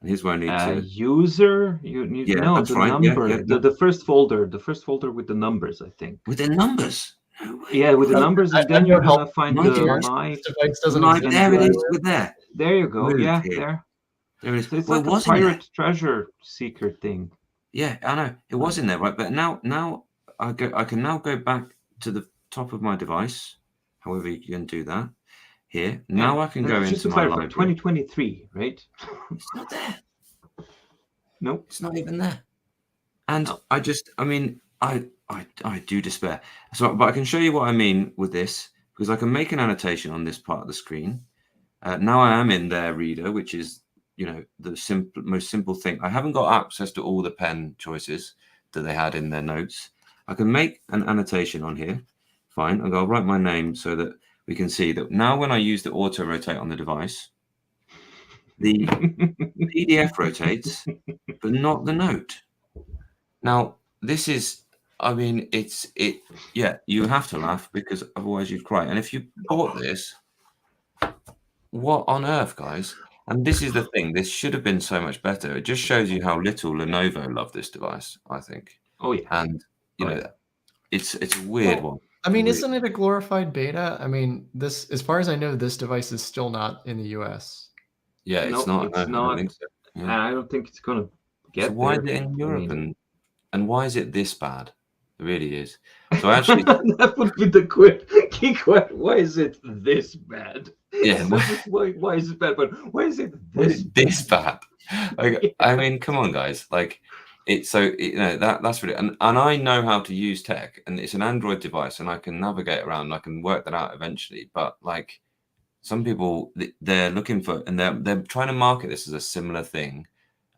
And here's where I need to user. You need to know the number. Yeah. The first folder. The first folder with the numbers, I think. With the numbers. No way. Yeah, with the numbers, and then you're gonna find the device doesn't exist. There it is. With there. There you go. Move yeah, here. There it is. So it's well, like a pirate treasure seeker thing. Yeah, I know it was in there, right? But now I can now go back to the top of my device. However, you can do that. Here now, I can go into my library. 2023, right? It's not there. Nope, it's not even there. And I do despair. So, but I can show you what I mean with this because I can make an annotation on this part of the screen. Now I am in their reader, which is the most simple thing. I haven't got access to all the pen choices that they had in their notes. I can make an annotation on here. Fine, I'll write my name so that we can see that now when I use the auto rotate on the device, the PDF rotates, but not the note. Now, this is, you have to laugh because otherwise you'd cry. And if you bought this, what on earth, guys? And this is the thing, this should have been so much better. It just shows you how little Lenovo love this device, I think. Oh, yeah. And, it's a weird one. I mean, isn't it a glorified beta? I mean, this, as far as I know, this device is still not in the US. Yeah, it's not. It's not. I don't think so. Yeah. I don't think it's gonna get. So why is it in Europe and why is it this bad? It really is. So actually, that would be the key question. Why is it this bad? Yeah. Why is it bad? But why is it this bad? Okay. I mean, come on, guys. Like, it's so that's really and I know how to use tech, and it's an Android device, and I can navigate around, and I can work that out eventually. But like, some people they're looking for, and they're trying to market this as a similar thing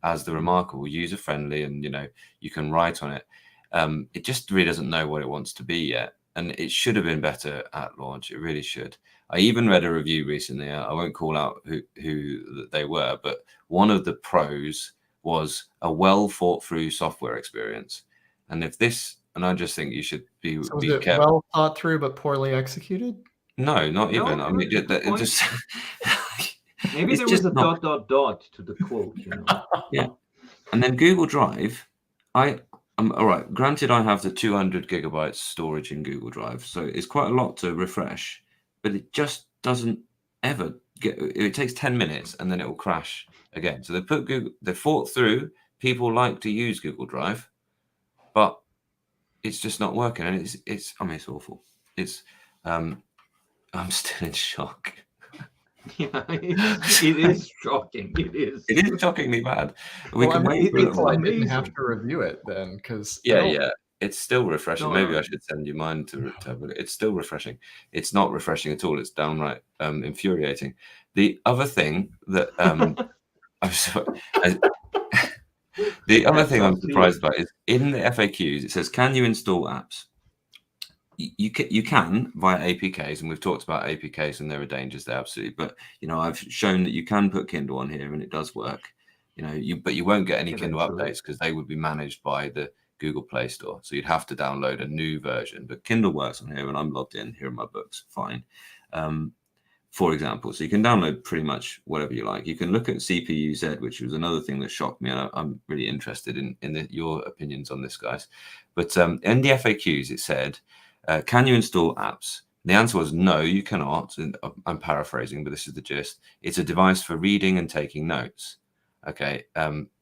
as the Remarkable, user friendly, and you can write on it. It just really doesn't know what it wants to be yet, and it should have been better at launch. It really should. I even read a review recently. I won't call out who they were, but one of the pros was a well thought through software experience. And if this, and I just think you should be careful. Well thought through but poorly executed? No, not even. I mean, it just maybe there was a ... to the quote. Yeah, and then Google Drive. I'm all right. Granted, I have the 200 gigabytes storage in Google Drive, so it's quite a lot to refresh. But it just doesn't ever get. It takes 10 minutes and then it will crash again. So they thought through. People like to use Google Drive, but it's just not working, and it's awful. It's I'm still in shock. Yeah, it is shocking. It is. It is shockingly bad. I didn't have to review it then, because it's still refreshing. Maybe I should send you mine to have a look. It's still refreshing. It's not refreshing at all. It's downright infuriating. The other thing that the other thing I'm surprised about is in the FAQs it says, "Can you install apps?" You can via APKs, and we've talked about APKs and there are dangers there, absolutely. But I've shown that you can put Kindle on here and it does work. But you won't get any Kindle updates because they would be managed by the Google Play Store. So you'd have to download a new version. But Kindle works on here, and I'm logged in. Here are my books. Fine. for example. So you can download pretty much whatever you like. You can look at CPU-Z, which was another thing that shocked me, and I'm really interested in your opinions on this, guys. But in the FAQs, it said, can you install apps? The answer was no, you cannot. And I'm paraphrasing, but this is the gist. It's a device for reading and taking notes. Okay.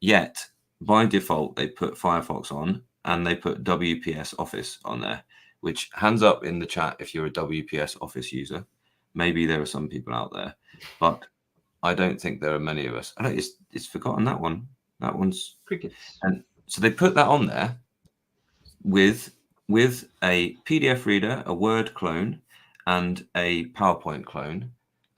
Yet, by default, they put Firefox on, and they put WPS Office on there, which, hands up in the chat if you're a WPS Office user. Maybe there are some people out there, but I don't think there are many of us. It's forgotten that one. That one's Crickets. And so they put that on there with a PDF reader, a Word clone, and a PowerPoint clone,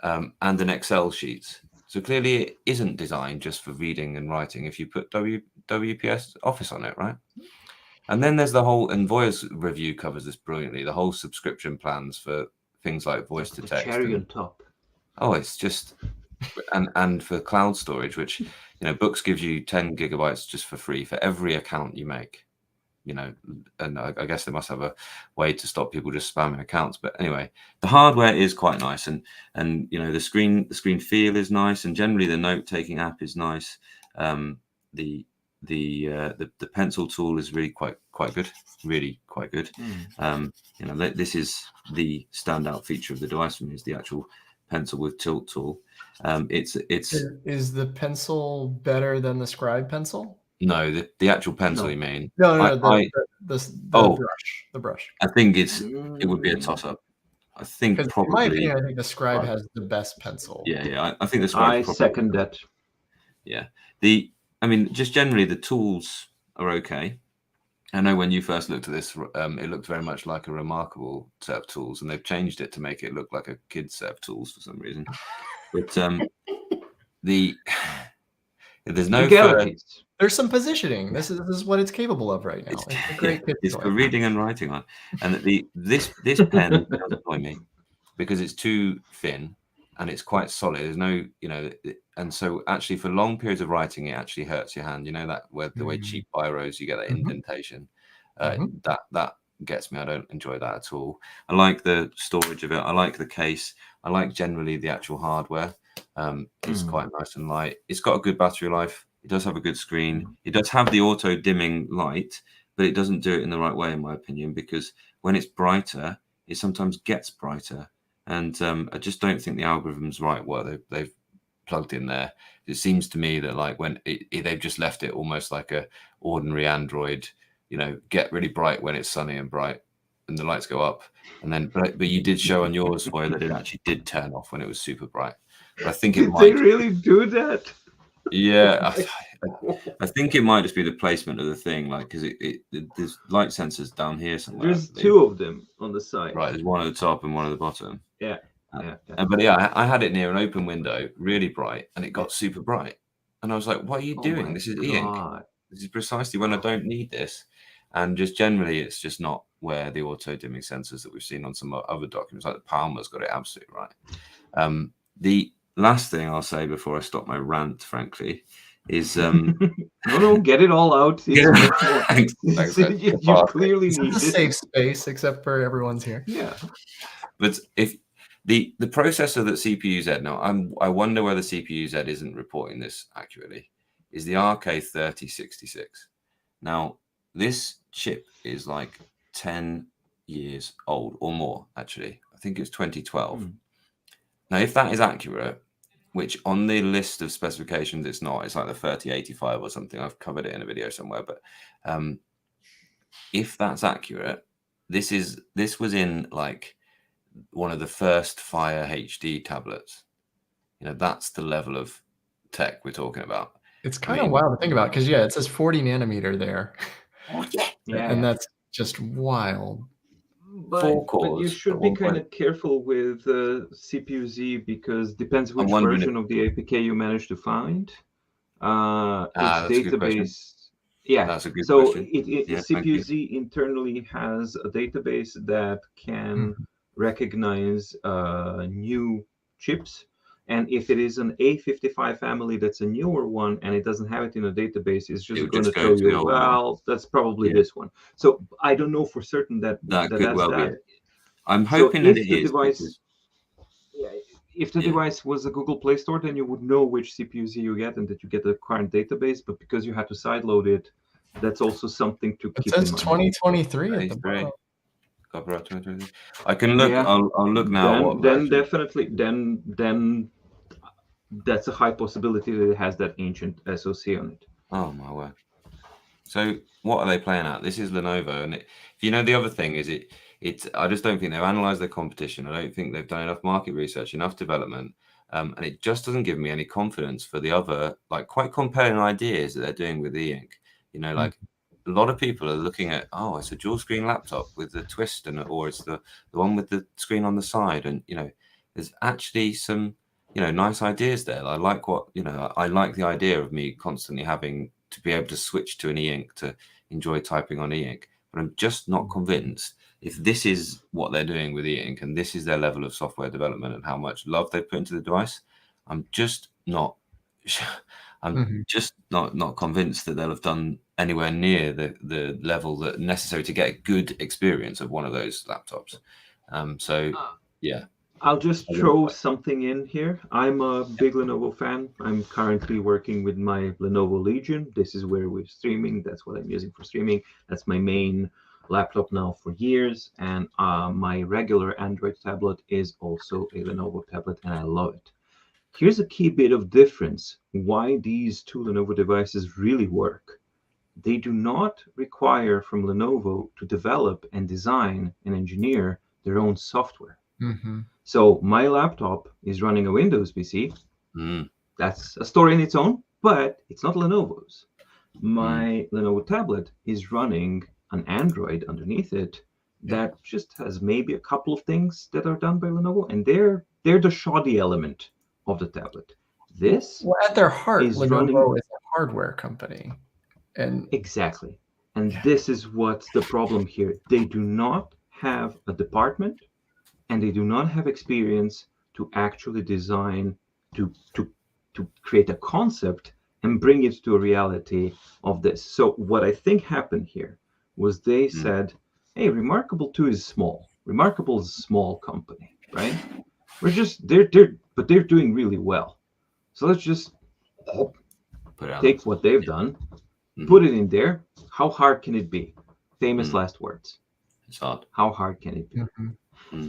and an Excel sheet. So clearly it isn't designed just for reading and writing if you put WPS Office on it, right? And then there's the whole, and Voya's review covers this brilliantly, the whole subscription plans for things like voice to text. Cherry on top. Oh, it's just, and for cloud storage, which, Books gives you 10 gigabytes just for free for every account you make, and I guess they must have a way to stop people just spamming accounts. But anyway, the hardware is quite nice, and the screen feel is nice, and generally the note-taking app is nice. The pencil tool is really quite good, really quite good. This is the standout feature of the device for me, is the actual pencil with tilt tool. It's Is the pencil better than the Scribe pencil? No, the actual pencil. You mean? No, the brush. I think it would be a toss up. I think probably. In my opinion, I think the Scribe has the best pencil. Yeah. I think the Scribe. I second that. Yeah. Just generally the tools are okay. I know when you first looked at this, it looked very much like a Remarkable set of tools, and they've changed it to make it look like a kid's set of tools for some reason. But there's no there's some positioning. This is what it's capable of right now. It's a great it's for reading and writing on. And this pen doesn't annoy me because it's too thin and it's quite solid. There's no, and so actually for long periods of writing, it actually hurts your hand. That where the way cheap biros, you get that indentation. That gets me. I don't enjoy that at all. I like the storage of it. I like the case. I like generally the actual hardware. It's quite nice and light. It's got a good battery life. It does have a good screen. It does have the auto dimming light, but it doesn't do it in the right way, in my opinion, because when it's brighter, it sometimes gets brighter. And I just don't think the algorithm's right what they've plugged in there. It seems to me that like when they've just left it almost like a ordinary Android, get really bright when it's sunny and bright and the lights go up. And then, but you did show on yours, Boy, that it actually did turn off when it was super bright. But I think it might. Did they really do that? Yeah, I think it might just be the placement of the thing, like because there's light sensors down here somewhere. There's two of them on the side. Right, there's one at the top and one at the bottom. Yeah. But yeah, I had it near an open window, really bright, and it got super bright. And I was like, "What are you doing? This is e-ink. This is precisely when I don't need this." And just generally, it's just not where the auto dimming sensors that we've seen on some other documents, like the Palmer's got it absolutely right. The last thing I'll say before I stop my rant, frankly, is no, get it all out. Thanks, you clearly need a safe space, except for everyone's here. Yeah, but if the processor that CPU-Z now, I wonder whether CPU-Z isn't reporting this accurately, is the RK3066. Now this chip is like 10 years old or more. Actually, I think it's 2012. Now, if that is accurate, which on the list of specifications it's not, it's like the 3085 or something. I've covered it in a video somewhere, but if that's accurate, this was in like one of the first Fire HD tablets. That's the level of tech we're talking about. It's kind of wild to think about because it says 40 nanometer there. Oh, yeah. And that's just wild. But you should be kind of careful with CPU-Z because depends which version of the APK you manage to find. Its database. Yeah, that's a good question. So CPU-Z internally has a database that can recognize new chips. And if it is an A55 family that's a newer one and it doesn't have it in a database, it's just going to tell you, well, that's probably this one. So I don't know for certain that could that's well that. be. I'm hoping that it is. if the Yeah. device was a Google Play Store, then you would know which CPUs you get and that you get the current database. But because you had to sideload it, that's also something to It keep in says mind. 2023 at the 23. bottom. Copyright 2023. I can look. Yeah. I'll look now. Then definitely, then that's a high possibility that it has that ancient SoC on it. Oh my word! So what are they playing at? This is Lenovo, and the other thing is I just don't think they've analysed their competition. I don't think they've done enough market research, enough development, and it just doesn't give me any confidence for the other quite compelling ideas that they're doing with e-ink. A lot of people are looking at, it's a dual screen laptop with the twist or it's the one with the screen on the side, and there's actually some nice ideas there. I like I like the idea of me constantly having to be able to switch to an e-ink to enjoy typing on e-ink, but I'm just not convinced if this is what they're doing with e-ink and this is their level of software development and how much love they put into the device. I'm just not not convinced that they'll have done anywhere near the level that necessary to get a good experience of one of those laptops. Yeah. I'll just throw something in here. I'm a big Lenovo fan. I'm currently working with my Lenovo Legion. This is where we're streaming. That's what I'm using for streaming. That's my main laptop now for years. And my regular Android tablet is also a Lenovo tablet, and I love it. Here's a key bit of difference why these two Lenovo devices really work. They do not require from Lenovo to develop and design and engineer their own software. So my laptop is running a Windows PC. That's a story in its own, but it's not Lenovo's. My Lenovo tablet is running an Android underneath it that just has maybe a couple of things that are done by Lenovo, and they're the shoddy element of the tablet. This at their heart, is Lenovo is a hardware company. And exactly. And this is what's the problem here. They do not have a department, and they do not have experience to actually design, to create a concept and bring it to a reality of this. So what I think happened here was they said, hey, Remarkable 2 is small. Remarkable is a small company, right? But they're doing really well. So let's just take what they've done, put it in there. How hard can it be? Famous last words. It's hard. How hard can it be?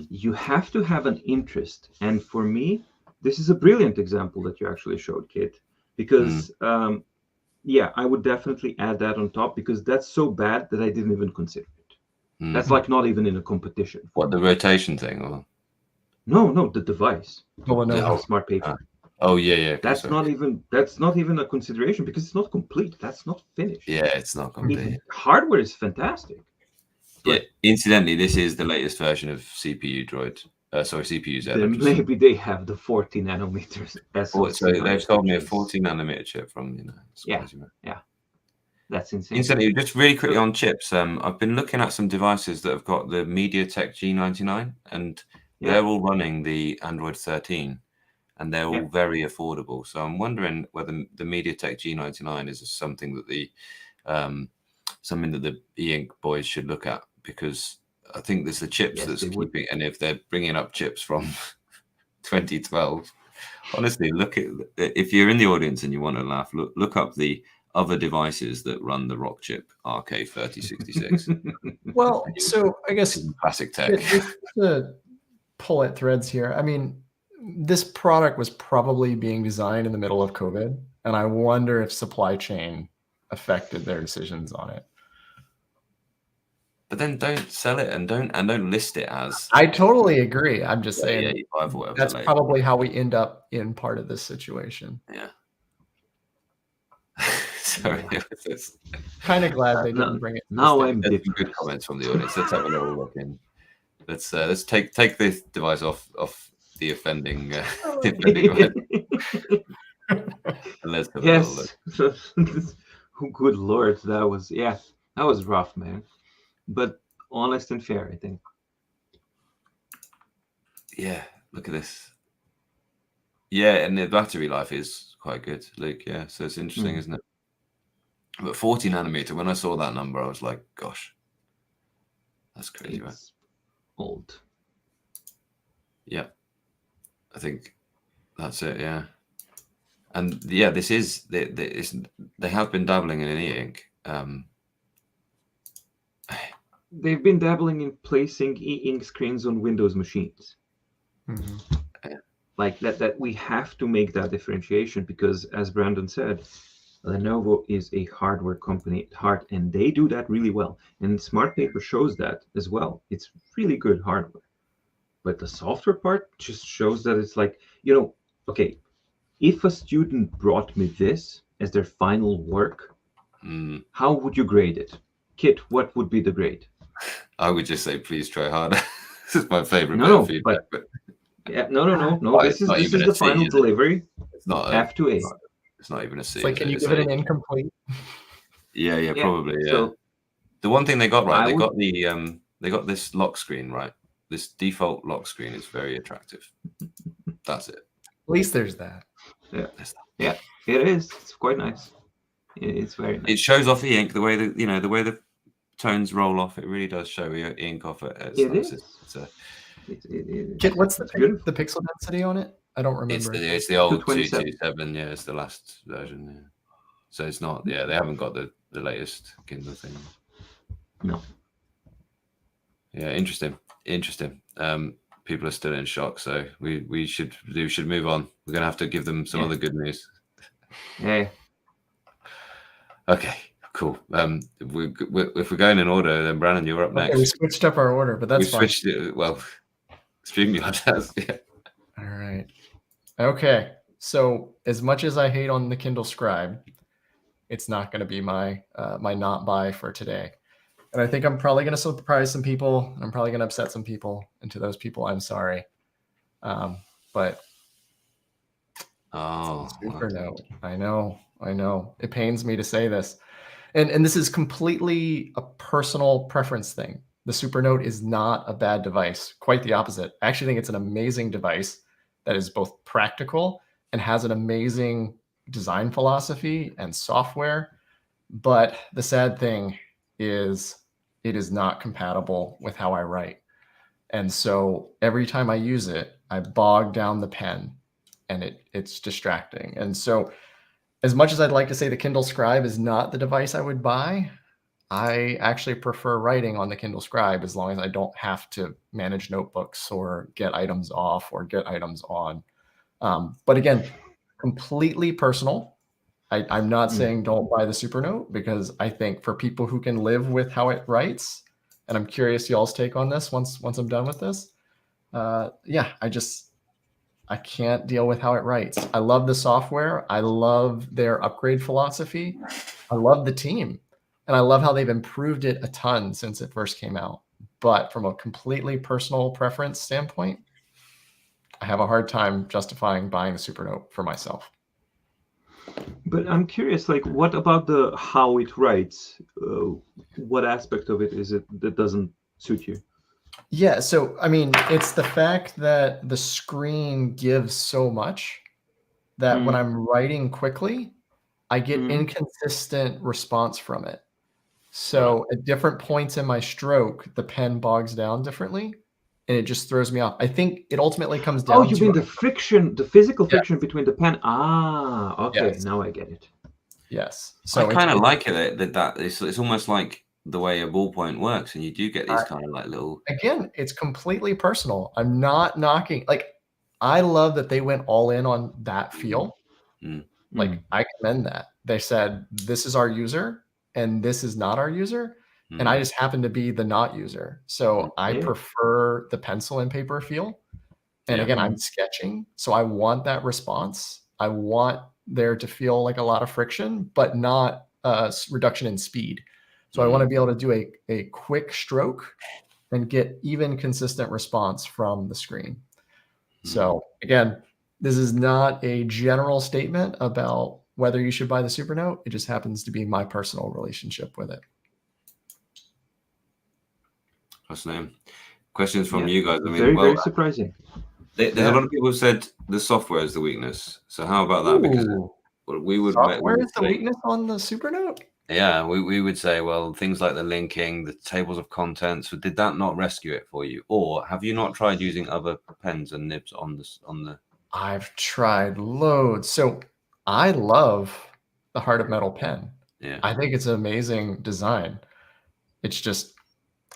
You have to have an interest. And for me, this is a brilliant example that you actually showed, Kit, because I would definitely add that on top, because that's so bad that I didn't even consider it. That's like not even in a competition. What, the rotation thing? Or? No, the device. The smart paper. Oh yeah. That's not even a consideration because it's not complete. That's not finished. Yeah, it's not complete. Hardware is fantastic. Yeah. Incidentally, this is the latest version of CPU Droid. CPU Z. Then maybe they have the 40 nanometers. So they've sold me a 40 nanometer chip from Yeah. That's insane. Incidentally, just really quickly on chips. I've been looking at some devices that have got the MediaTek G99, and they're all running the Android 13. And they're all very affordable. So I'm wondering whether the MediaTek G99 is something that the e-ink boys should look at, because I think there's the chips that's keeping. And if they're bringing up chips from 2012, honestly, if you're in the audience and you want to laugh, look up the other devices that run the Rock chip RK3066. Well, so I guess classic tech. To pull at threads here. I mean, this product was probably being designed in the middle of COVID, and I wonder if supply chain affected their decisions on it. But then don't sell it and don't list it as. I totally agree. I'm just saying that's probably how we end up in part of this situation. Yeah. Sorry. Kind of glad they didn't bring it. Now I'm good comments from the audience. Let's have a little look in. Let's take this device off the offending. Let's have a little look. Good Lord, that was rough, man. But honest and fair, I think. Yeah, look at this. Yeah, and the battery life is quite good, Luke. Yeah, so it's interesting, isn't it? But 40 nanometer, when I saw that number, I was like, gosh, that's crazy, right? Old. Yeah. I think That's it, yeah. And yeah, this is they have been dabbling in e-ink. They've been dabbling in placing e-ink screens on Windows machines. Like that we have to make that differentiation because, as Brandon said, Lenovo is a hardware company at heart, and they do that really well. And Smart Paper shows that as well. It's really good hardware. But the software part just shows that it's like, okay, if a student brought me this as their final work, how would you grade it? Kit, what would be the grade? I would just say, please try harder. This is my favorite bit No, of feedback. But yeah, no. Well, This is even the a C, final is it? delivery. It's not F to A. It's not even a C. It's like, can you give it an incomplete? Yeah, probably. Yeah. So the one thing they got right, I they got this lock screen right. This default lock screen is very attractive. That's it. At least there's that. Yeah, it is. It's quite nice. It's very nice. It shows off e-ink the way the way the tones roll off. It really does show ink off it. It is. Kit, what's the pixel density on it? I don't remember. It's the old 227. 227. Yeah, it's the last version. Yeah. So it's not. Yeah, they haven't got the latest Kindle thing. No. Yeah, interesting. People are still in shock, so we should move on. We're gonna have to give them some other good news. Yeah. Okay, cool. If we're going in order, then Brandon, you're up next. We switched up our order, but that's fine. Switched it. Well, StreamYard has. Yeah. All right. Okay. So as much as I hate on the Kindle Scribe, it's not going to be my my not buy for today. And I think I'm probably going to surprise some people, and I'm probably going to upset some people. And to those people, I'm sorry. But super note. I know. It pains me to say this. And this is completely a personal preference thing. The Supernote is not a bad device. Quite the opposite. I actually think it's an amazing device that is both practical and has an amazing design philosophy and software. But the sad thing is it is not compatible with how I write. And so every time I use it, I bog down the pen and it's distracting. And so as much as I'd like to say the Kindle Scribe is not the device I would buy, I actually prefer writing on the Kindle Scribe as long as I don't have to manage notebooks or get items off or get items on. But again, completely personal. I'm not saying don't buy the Supernote, because I think for people who can live with how it writes, and I'm curious y'all's take on this once I'm done with this. Yeah, I can't deal with how it writes. I love the software. I love their upgrade philosophy. I love the team. And I love how they've improved it a ton since it first came out. But from a completely personal preference standpoint, I have a hard time justifying buying the Supernote for myself. But I'm curious, like, what about how it writes? What aspect of it is it that doesn't suit you? Yeah, so I mean, it's the fact that the screen gives so much that when I'm writing quickly, I get inconsistent response from it. So at different points in my stroke, the pen bogs down differently, and it just throws me off. I think it ultimately comes down to... Oh, you mean the friction, the physical friction between the pen? Ah, okay, now I get it. Yes. So I kind of like it that it's almost like the way a ballpoint works, and you do get these kind of like little... Again, it's completely personal. I'm not knocking... Like, I love that they went all in on that feel. Like, I commend that. They said, this is our user, and this is not our user. And I just happen to be the not user. So I prefer the pencil and paper feel. And again, I'm sketching. So I want that response. I want there to feel like a lot of friction, but not a reduction in speed. So I want to be able to do a quick stroke and get even consistent response from the screen. So again, this is not a general statement about whether you should buy the Supernote. It just happens to be my personal relationship with it. Fascinating. Questions from you guys. I mean, very surprising. There's a lot of people who said the software is the weakness. So how about that? Because we would... Software is the weakness on the Supernote? Yeah, we would say, well, things like the linking, the tables of contents, did that not rescue it for you? Or have you not tried using other pens and nibs on the I've tried loads. So I love the Heart of Metal pen. Yeah. I think it's an amazing design. It's just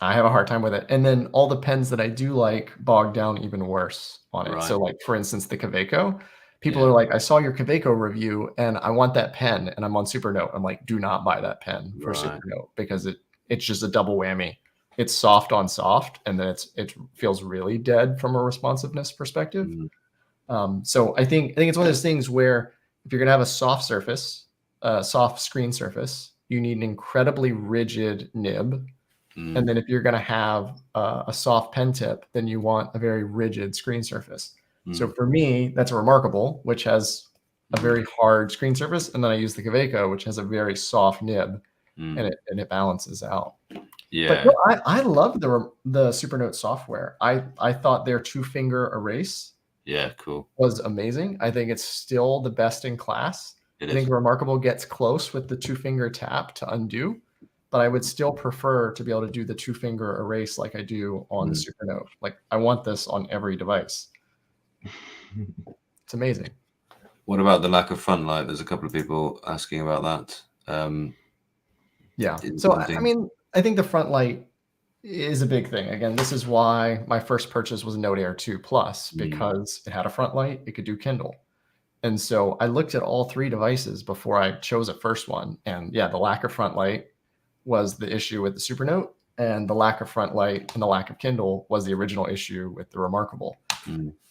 I have a hard time with it. And then all the pens that I do like bog down even worse on it. So Right. like for instance, the Kaweco, people Yeah. are like, I saw your Kaweco review and I want that pen. And I'm on Supernote. I'm like, do not buy that pen for Right. Supernote because it's just a double whammy. It's soft on soft, and then it feels really dead from a responsiveness perspective. So I think it's one of those things where if you're gonna have a soft surface, soft screen surface, you need an incredibly rigid nib. And then if you're going to have a soft pen tip, then you want a very rigid screen surface. So for me, that's a Remarkable, which has a very hard screen surface. And then I use the Kaweco, which has a very soft nib, and it balances out. Yeah. But no, I love the Supernote software. I thought their 2-finger erase Cool. was amazing. I think it's still the best in class. I think Remarkable gets close with the 2-finger tap to undo, but I would still prefer to be able to do the 2-finger erase like I do on the Supernote. Like I want this on every device. It's amazing. What about the lack of front light? There's a couple of people asking about that. Yeah. So I mean, I think the front light is a big thing. Again, this is why my first purchase was a Note Air 2 Plus, because it had a front light, it could do Kindle. And so I looked at all 3 devices before I chose a first one. And yeah, the lack of front light was the issue with the Supernote, and the lack of front light and the lack of Kindle was the original issue with the Remarkable.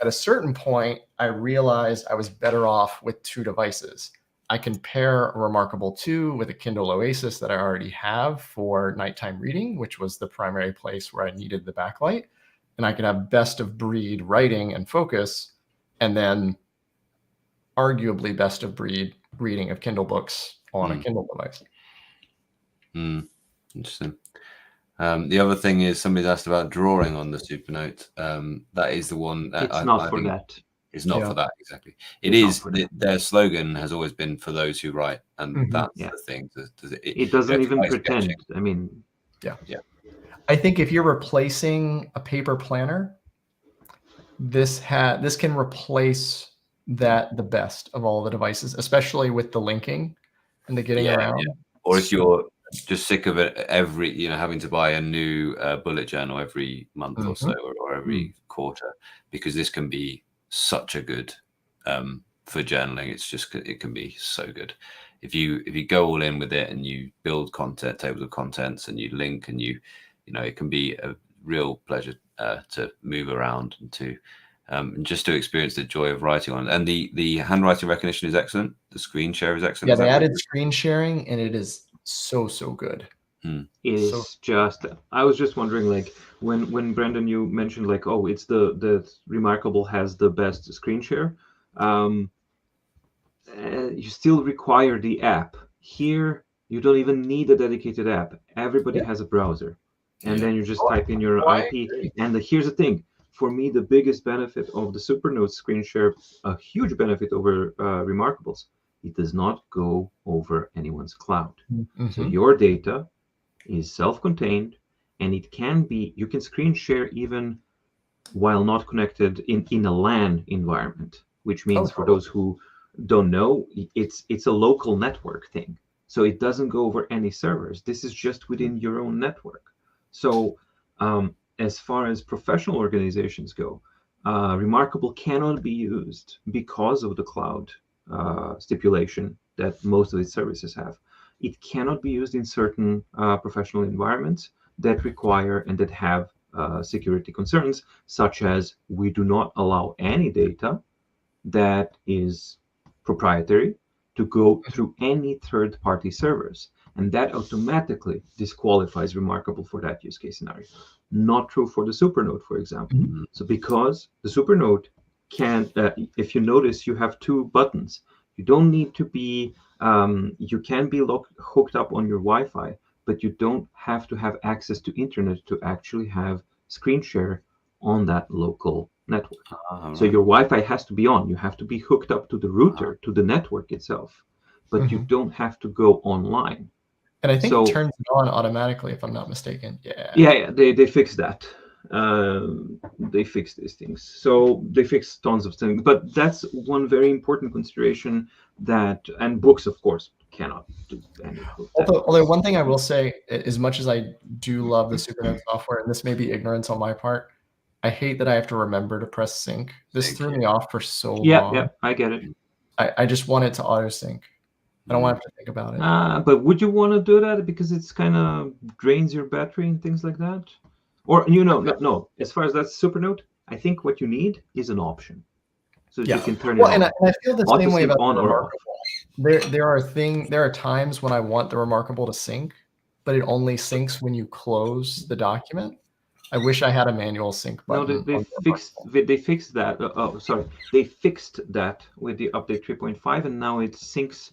At a certain point, I realized I was better off with 2 devices. I can pair a Remarkable 2 with a Kindle Oasis that I already have for nighttime reading, which was the primary place where I needed the backlight. And I can have best of breed writing and focus, and then arguably best of breed reading of Kindle books on a Kindle device. Interesting. The other thing is somebody's asked about drawing on the Supernote. That is the one that it's not for that. It's not for that, exactly. It is. Their slogan has always been for those who write, and that's the thing. It doesn't even pretend. Sketching. I mean, yeah. I think if you're replacing a paper planner, this can replace that the best of all the devices, especially with the linking and the getting around. Yeah. Or if you're just sick of it having to buy a new bullet journal every month or so, or every quarter, because this can be such a good for journaling. It can be so good if you go all in with it and you build tables of contents, and you link, and it can be a real pleasure to move around and to just to experience the joy of writing on it. And the handwriting recognition is excellent. The screen share is excellent. Yeah, they added screen sharing, and it is so good. It is just. I was just wondering, like when Brendan, you mentioned like, oh, it's the Remarkable has the best screen share. You still require the app. Here, you don't even need a dedicated app. Everybody has a browser, and then you just type in your IP. And here's the thing. For me, the biggest benefit of the Supernote screen share, a huge benefit over Remarkables, it does not go over anyone's cloud. So your data is self-contained, and you can screen share even while not connected in a LAN environment, which means for those who don't know, it's a local network thing. So it doesn't go over any servers. This is just within your own network. So as far as professional organizations go, Remarkable cannot be used because of the cloud stipulation that most of its services have. It cannot be used in certain professional environments that require and that have security concerns, such as we do not allow any data that is proprietary to go through any third-party servers. And that automatically disqualifies Remarkable for that use case scenario. Not true for the Supernote, for example. So because the Supernote can, if you notice, you have 2 buttons. You don't need to be, you can be hooked up on your Wi-Fi, but you don't have to have access to internet to actually have screen share on that local network. So your Wi-Fi has to be on. You have to be hooked up to the router, to the network itself, but you don't have to go online. And I think it turns it on automatically, if I'm not mistaken. Yeah, they fixed that. they fix these things. So they fix tons of things, but that's one very important consideration that, and books, of course, cannot do any of that. Although one thing I will say, as much as I do love the Supernote software, and this may be ignorance on my part, I hate that I have to remember to press sync. This Sync, threw yeah. me off for so Yeah, long. I get it. I just want it to auto sync. I don't want to have to think about it. But would you want to do that because it's kind of drains your battery and things like that? Or no. As far as that's Supernote, I think what you need is an option, so that you can turn it on. And I feel the same way Auto-sync about on the or off. Remarkable. There are times when I want the Remarkable to sync, but it only syncs when you close the document. I wish I had a manual sync No, button. they fixed that. They fixed that with the update 3.5, and now it syncs.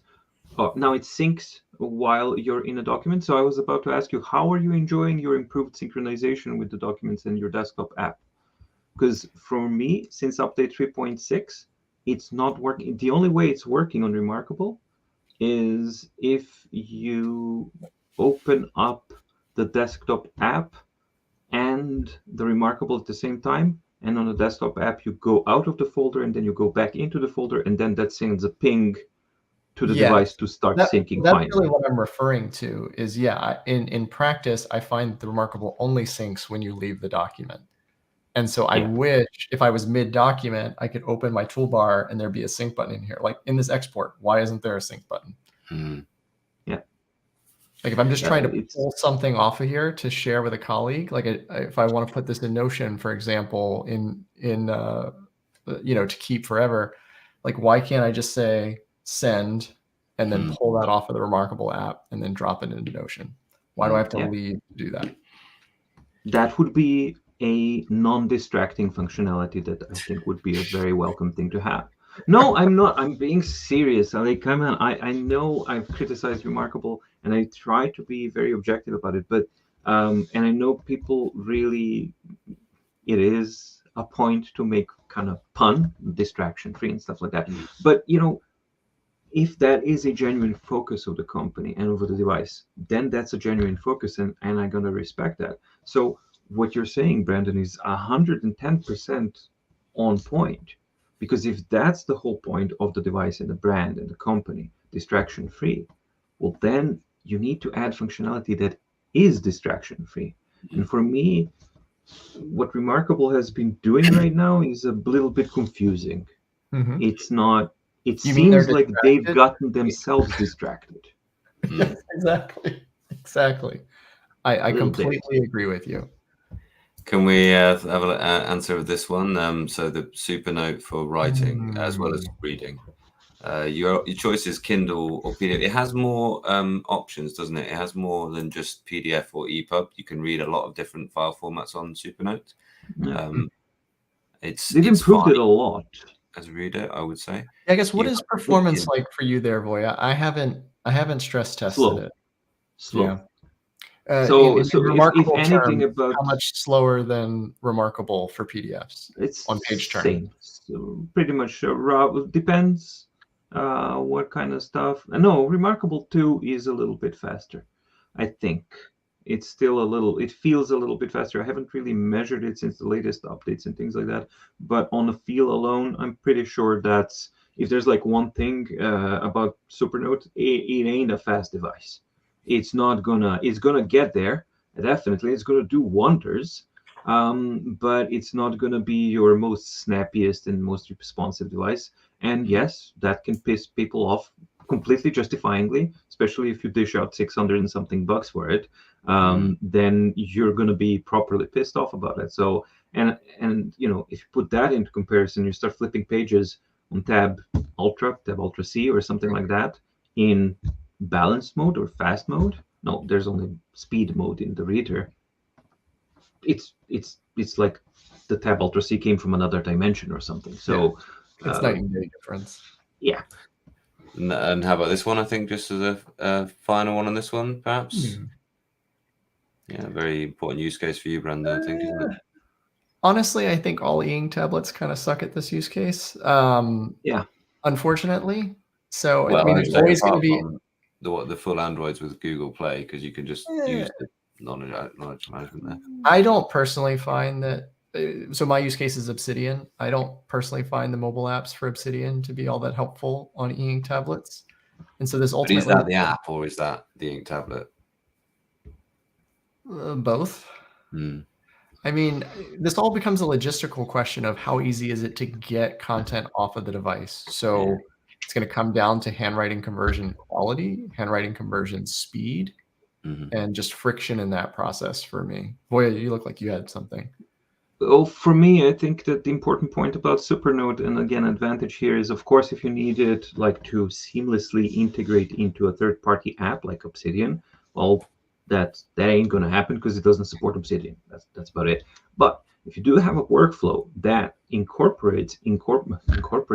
Now it syncs while you're in a document. So I was about to ask you, how are you enjoying your improved synchronization with the documents in your desktop app? Because for me, since update 3.6, it's not working. The only way it's working on Remarkable is if you open up the desktop app and the Remarkable at the same time. And on the desktop app, you go out of the folder and then you go back into the folder, and then that sends a ping to the device to start syncing. That's finally. really what I'm referring to. Is in practice, I find the Remarkable only syncs when you leave the document. And so I wish if I was mid-document, I could open my toolbar and there'd be a sync button in here. Like in this export, why isn't there a sync button? Yeah. Like if I'm just trying to pull something off of here to share with a colleague, like if I want to put this in Notion, for example, in to keep forever, like why can't I just say send and then pull that off of the Remarkable app and then drop it into Notion? Why do I have to leave to do that? That would be a non-distracting functionality that I think would be a very welcome thing to have. No, I'm not. I'm being serious. Like, come on. I know I've criticized Remarkable, and I try to be very objective about it. But and I know people really, it is a point to make kind of pun, distraction-free and stuff like that. But if that is a genuine focus of the company and over the device, then that's a genuine focus, and I'm gonna respect that. So what you're saying, Brandon, is 110% on point. Because if that's the whole point of the device and the brand and the company, distraction-free, well, then you need to add functionality that is distraction-free. And for me, what Remarkable has been doing right now is a little bit confusing. It's not. It seems like they've gotten themselves distracted. Exactly. I completely agree with you. Can we have an answer of this one? So the Supernote for writing as well as reading. Your choice is Kindle or PDF. It has more options, doesn't it? It has more than just PDF or EPUB. You can read a lot of different file formats on Supernote. They've improved it a lot. As a reader, I would say. I guess what is performance like for you there, Voy? I haven't stress tested it. Slow. Yeah. So if anything about how much slower than Remarkable for PDFs? It's on page turn. Same. So pretty much depends what kind of stuff. No, Remarkable 2 is a little bit faster. I think it's still it feels a little bit faster. I haven't really measured it since the latest updates and things like that, but on the feel alone, I'm pretty sure that's, if there's like one thing about Supernote, it ain't a fast device. It's gonna get there. Definitely, it's gonna do wonders. But it's not gonna be your most snappiest and most responsive device. And yes, that can piss people off completely justifiably, especially if you dish out 600 and something bucks for it. Then you're gonna be properly pissed off about it. So and if you put that into comparison, you start flipping pages on Tab Ultra C or something like that in balanced mode or fast mode. No, there's only speed mode in the reader. It's like the Tab Ultra C came from another dimension or something. So it's night and day difference. Yeah. And how about this one? I think just as a final one on this one, perhaps. Yeah, very important use case for you, Brandon. I think, isn't it? Honestly, I think all e-ink tablets kind of suck at this use case. Unfortunately. So I mean, it's always going to be the full Androids with Google Play, because you can just use knowledge management there. I don't personally find that. So my use case is Obsidian. I don't personally find the mobile apps for Obsidian to be all that helpful on e-ink tablets. And so this But ultimately is that the app or is that the ink tablet? both. Hmm. I mean, this all becomes a logistical question of how easy is it to get content off of the device. So it's going to come down to handwriting conversion quality, handwriting conversion speed, and just friction in that process for me. Boy, you look like you had something. Well, for me, I think that the important point about Supernote, and again, advantage here is, of course, if you need it like to seamlessly integrate into a third-party app like Obsidian, well, that ain't gonna happen because it doesn't support Obsidian. That's about it. But if you do have a workflow that includes incorporating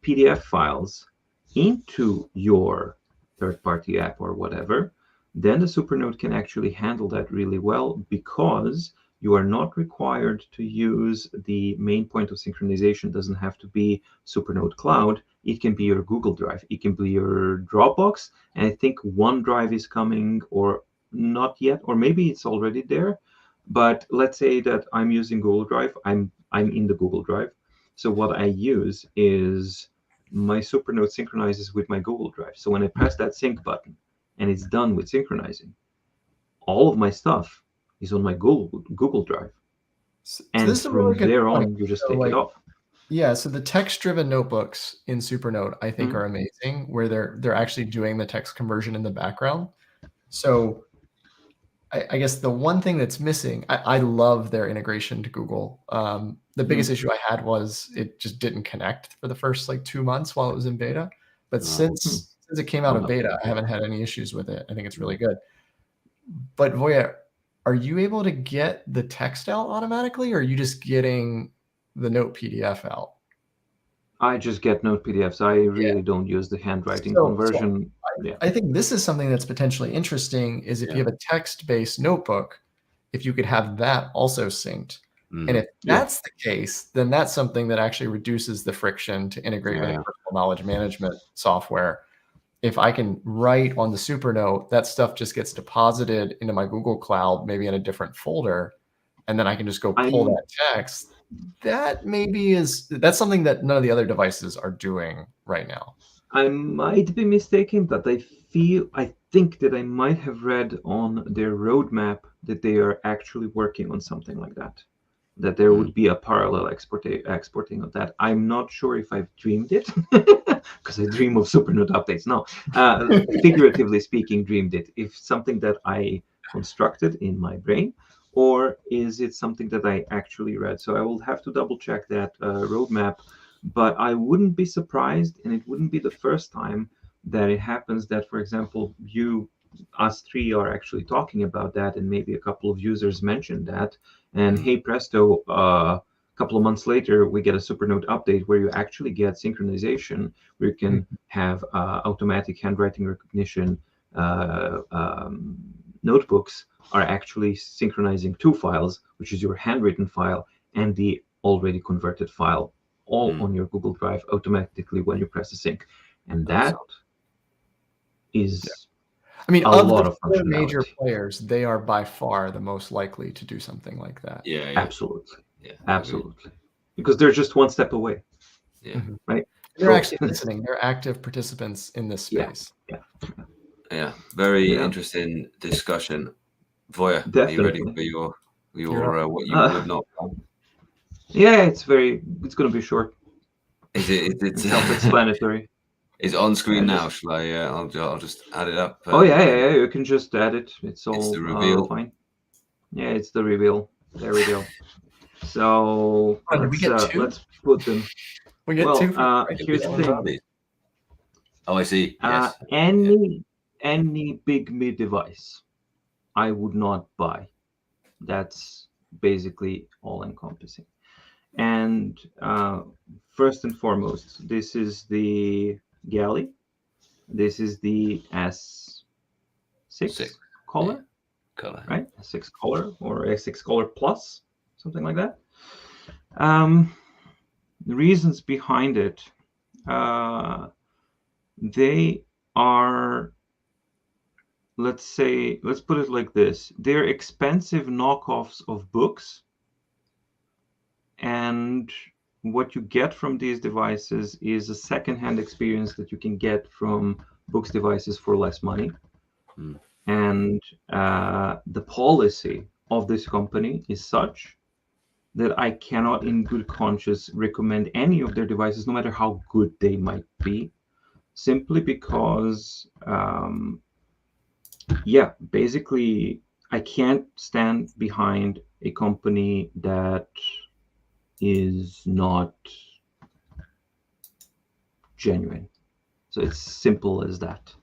PDF files into your third-party app or whatever, then the Supernote can actually handle that really well, because you are not required to use the main point of synchronization. Doesn't have to be Supernote Cloud. It can be your Google Drive. It can be your Dropbox. And I think OneDrive is coming, or not yet, or maybe it's already there. But let's say that I'm using Google Drive. I'm in the Google Drive. So what I use is my Supernote synchronizes with my Google Drive. So when I press that sync button, and it's done with synchronizing, all of my stuff is on my Google Drive. And this is a from really good there point. on, you just So, take it off. Yeah, so the text-driven notebooks in Supernote, I think, are amazing, where they're actually doing the text conversion in the background. So I guess the one thing that's missing, I love their integration to Google. The biggest issue I had was it just didn't connect for the first like 2 months while it was in beta. But since it came out of beta, I haven't had any issues with it. I think it's really good. But Voya, are you able to get the text out automatically, or are you just getting the Note PDF out? I just get Note PDFs. I really don't use the handwriting conversion. I think this is something that's potentially interesting, is if you have a text-based notebook, if you could have that also synced. And if that's the case, then that's something that actually reduces the friction to integrate with personal knowledge management software. If I can write on the Supernote, that stuff just gets deposited into my Google Cloud, maybe in a different folder, and then I can just go pull that text. That that's something that none of the other devices are doing right now. I might be mistaken, but I think that I might have read on their roadmap that they are actually working on something like that. That there would be a parallel exporting of that. I'm not sure if I've dreamed it, because I dream of Supernote updates. No, figuratively speaking, dreamed it. If something that I constructed in my brain, or is it something that I actually read? So I will have to double check that roadmap. But I wouldn't be surprised, and it wouldn't be the first time that it happens that, for example, us three are actually talking about that, and maybe a couple of users mentioned that, and hey presto, a couple of months later we get a Supernote update where you actually get synchronization, where you can have automatic handwriting recognition. Notebooks are actually synchronizing two files, which is your handwritten file and the already converted file, all on your Google Drive automatically when you press the sync. And that is a lot of functionality. Major players, they are by far the most likely to do something like that. Yeah. Absolutely. Yeah, absolutely. Because they're just one step away. Yeah. Right? They're actually listening. They're active participants in this space. Yeah. Very interesting discussion. Voya, are you ready for your what you would not plan? Yeah, it's going to be short. Is it self-explanatory? Is it on screen now? Shall I? I'll just add it up. Yeah. You can just add it. It's all the reveal. Fine. Yeah, it's the reveal. There we go. So let's put them. We get two. Here's the thing. Oh, I see. Yes. Any big mid device, I would not buy. That's basically all encompassing. And first and foremost, this is the Galley. This is the S6 color, right? S6 color or S6 color plus, something like that. The reasons behind it, they are let's put it like this. They're expensive knockoffs of books. And what you get from these devices is a secondhand experience that you can get from books devices for less money. Mm. And the policy of this company is such that I cannot in good conscience recommend any of their devices, no matter how good they might be, simply because, basically I can't stand behind a company that is not genuine. So it's simple as that.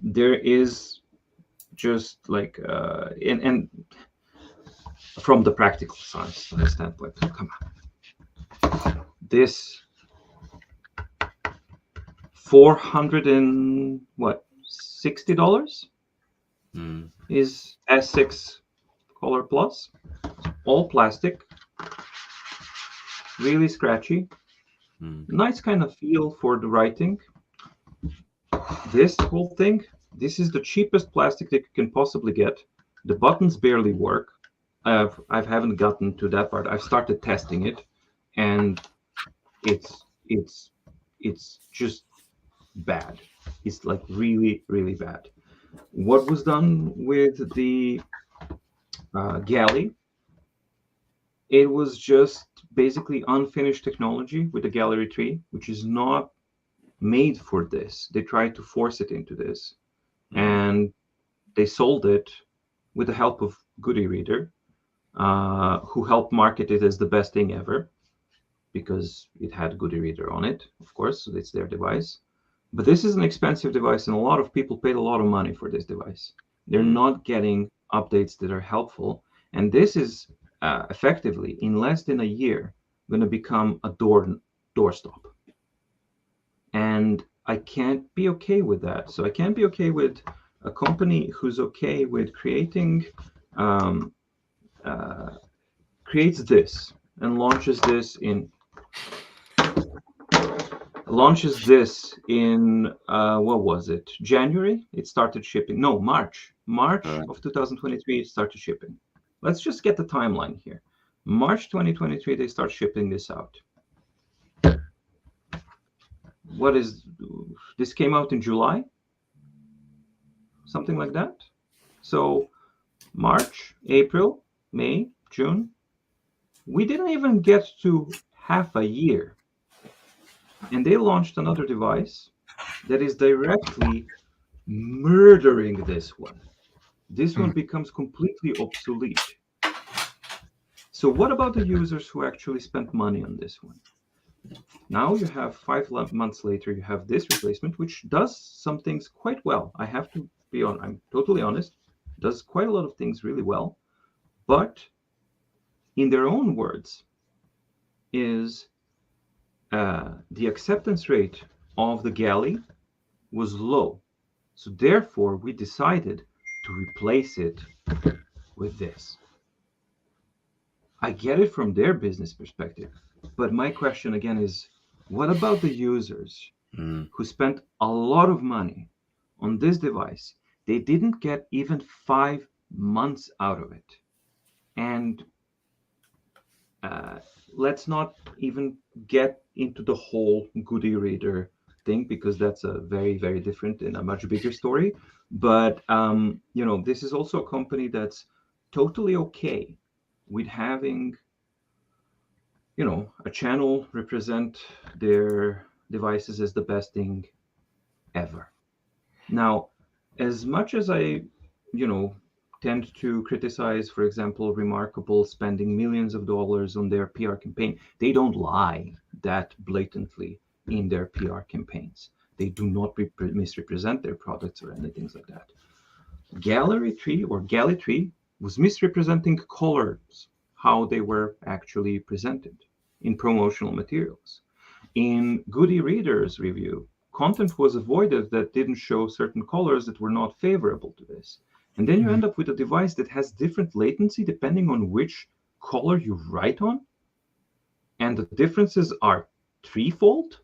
There is just like, and from the practical standpoint, come on, this $460 is S6 Color Plus, all plastic, really scratchy, nice kind of feel for the writing. This whole thing, this is the cheapest plastic that you can possibly get. The buttons barely work. I haven't gotten to that part. I've started testing it, and it's just bad. It's like really, really bad. What was done with the Galley? It was just basically unfinished technology with the Gallery 3, which is not made for this. They tried to force it into this, and they sold it with the help of Goody Reader, who helped market it as the best thing ever, because it had Goody Reader on it, of course, so it's their device. But this is an expensive device, and a lot of people paid a lot of money for this device. They're not getting updates that are helpful, and this is effectively, in less than a year, going to become a doorstop. And I can't be okay with that. So I can't be okay with a company who's okay with creating, creates this and launches this in what was it? January? It started shipping. No, March of 2023 it started shipping. Let's just get the timeline here. March 2023 they start shipping this out. What is this? Came out in July, something like that. So March, April, May, June, we didn't even get to half a year, and they launched another device that is directly murdering this one. This one becomes completely obsolete. So what about the users who actually spent money on this one? Now you have 5 months later, you have this replacement, which does some things quite well. I have to be on. I'm totally honest. Does quite a lot of things really well, but in their own words, is the acceptance rate of the Galley was low. So therefore, we decided to replace it with this. I get it from their business perspective, but my question again is, what about the users who spent a lot of money on this device? They didn't get even 5 months out of it. And let's not even get into the whole Goody Reader thing, because that's a very, very different and a much bigger story. But this is also a company that's totally okay with having a channel represent their devices as the best thing ever. Now, as much as I tend to criticize, for example, Remarkable spending millions of dollars on their PR campaign, they don't lie that blatantly in their PR campaigns. They do not misrepresent their products or anything like that. Galley 3 was misrepresenting colors, how they were actually presented in promotional materials. In Goody Reader's review, content was avoided that didn't show certain colors that were not favorable to this. And then you end up with a device that has different latency depending on which color you write on. And the differences are threefold.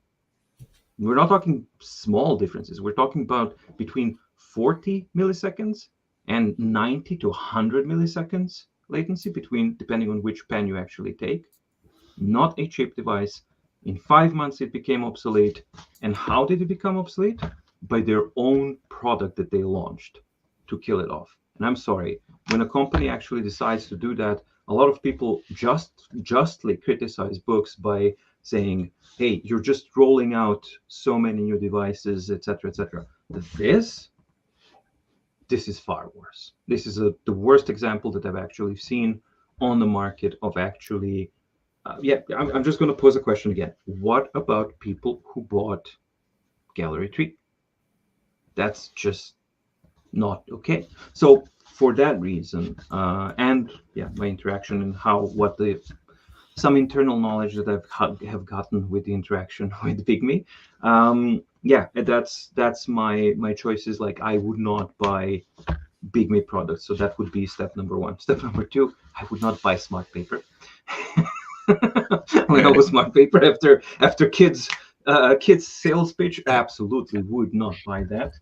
We're not talking small differences. We're talking about between 40 milliseconds and 90 to 100 milliseconds latency depending on which pen you actually take. Not a cheap device. In 5 months, it became obsolete. And how did it become obsolete? By their own product that they launched to kill it off. And I'm sorry, when a company actually decides to do that, a lot of people justly criticize books by saying, hey, you're just rolling out so many new devices, etc., etc. This is far worse. This is the worst example that I've actually seen on the market of actually I'm just going to pose a question again. What about people who bought Gallery 3? That's just not okay. So for that reason, and my interaction and some internal knowledge that have gotten with the interaction with Pygmy, that's my choices. Like, I would not buy Pygmy products. So that would be step number one. Step number two, I would not buy smart paper. Lenovo smart paper after kids sales pitch, absolutely would not buy that.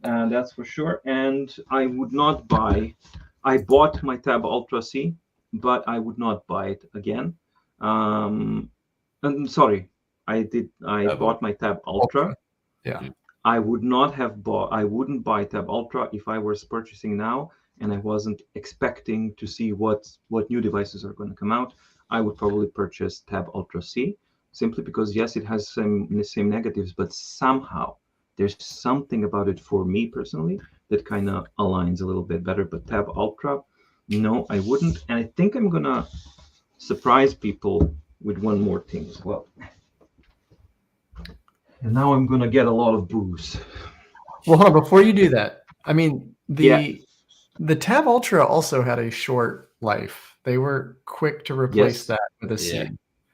That's for sure. And I would not buy. I bought my Tab Ultra C, but I would not buy it again. I'm sorry, I bought my Tab Ultra. Yeah. I wouldn't buy Tab Ultra if I was purchasing now and I wasn't expecting to see what new devices are going to come out. I would probably purchase Tab Ultra C, simply because yes, it has the same negatives, but somehow there's something about it for me personally that kind of aligns a little bit better. But Tab Ultra, no, I wouldn't. And I think I'm gonna surprise people with one more thing as well. And now I'm gonna get a lot of boos. Well, hold on, before you do that, I mean, the Tab Ultra also had a short life. They were quick to replace that with a C.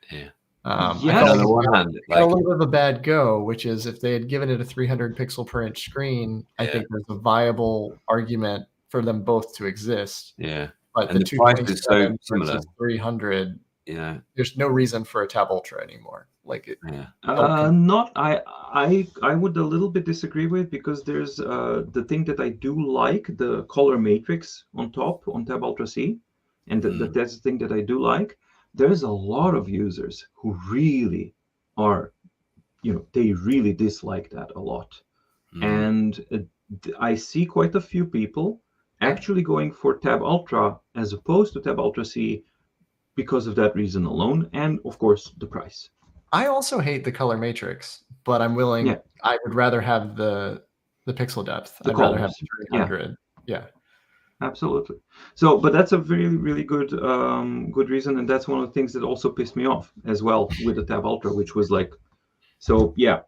Yeah. I felt on the one hand, a little bit of a bad go, which is if they had given it a 300 pixel per inch screen, I think there's a viable argument for them both to exist. Yeah. But And the price is so similar. 300. Yeah. There's no reason for a Tab Ultra anymore. Like it. I would a little bit disagree with, because there's the thing that I do like, the color matrix on top on Tab Ultra C, and that's the thing that I do like. There's a lot of users who really are, they really dislike that a lot. And I see quite a few people actually going for Tab Ultra as opposed to Tab Ultra C because of that reason alone, and of course the price. I also hate the color matrix, but I'm willing. Yeah. I would rather have the pixel depth. The I'd colors. rather have 300. Yeah. Absolutely. So, but that's a really, really good good reason, and that's one of the things that also pissed me off as well with the Tab Ultra, which was like, so yeah,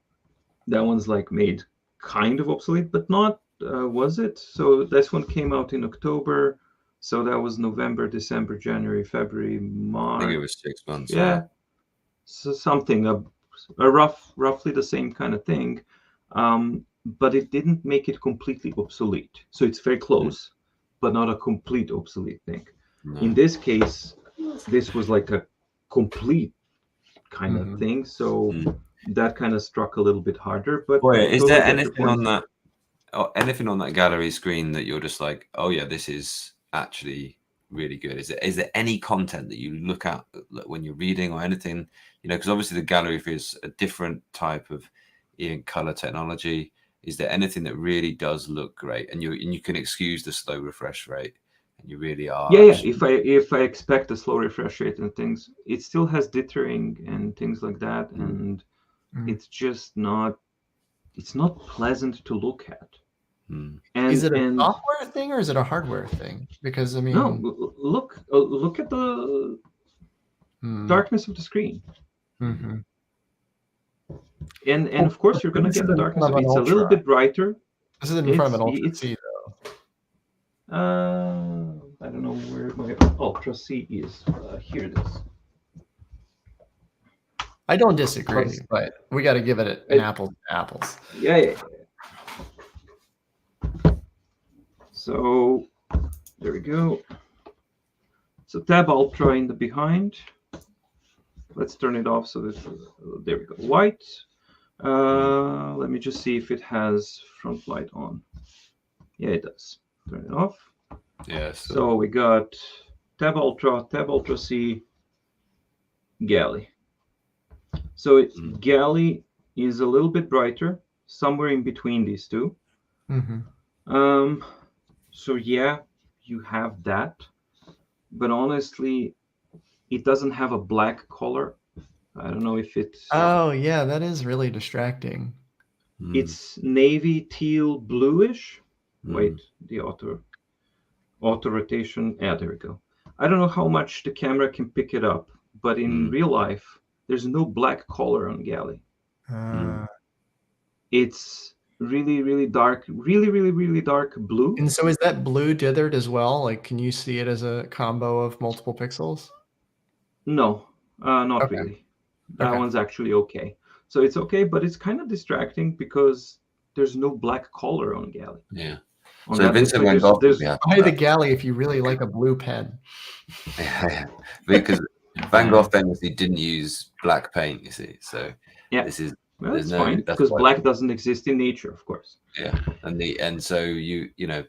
that one's like made kind of obsolete, but not, was it? So this one came out in October, so that was November, December, January, February, March. I think it was 6 months. Yeah. So something roughly the same kind of thing, but it didn't make it completely obsolete. So it's very close, but not a complete obsolete thing. No. In this case, this was like a complete kind of thing. So that kind of struck a little bit harder. But is there anything on that, or anything on that gallery screen that you're just like, oh yeah, this is actually really good? Is there any content that you look at when you're reading or anything? Because obviously the gallery is a different type of color technology. Is there anything that really does look great, and you can excuse the slow refresh rate, and you really are? Yeah. If I expect a slow refresh rate and things, it still has dithering and things like that, and it's just not. It's not pleasant to look at. And is it a software thing or is it a hardware thing? Because I mean, no. Look at the darkness of the screen. Mm-hmm. And of course you're going to get the darkness of it. It's a little bit brighter. This is in front of an Ultra C though. I don't know where my Ultra C is. Here it is. I don't disagree, but we got to give it an apples to apples. Yeah. So there we go. So Tab Ultra in the behind. Let's turn it off so that there we go. White. Let me just see if it has front light on. Yeah, it does. Turn it off. Yeah. So we got Tab Ultra C, Galley. So it's Galley is a little bit brighter, somewhere in between these two. So yeah, you have that, but honestly, it doesn't have a black color. I don't know if it's. Oh yeah, that is really distracting. It's navy teal bluish. Wait, the auto rotation. Yeah, there we go. I don't know how much the camera can pick it up, but in real life, there's no black color on Galley. It's really dark, really dark blue. And so is that blue dithered as well? Like, can you see it as a combo of multiple pixels? No, not Okay. really. That one's actually okay. So it's okay, but it's kind of distracting because there's no black color on Galley. Yeah. On So that Vincent display, Van Gogh would be Buy happy the with Galley if you really like a blue pen. that. Because Van Gogh famously didn't use black paint, you see. So this is well, that's fine because black doesn't exist in nature, of course. Yeah, and so you know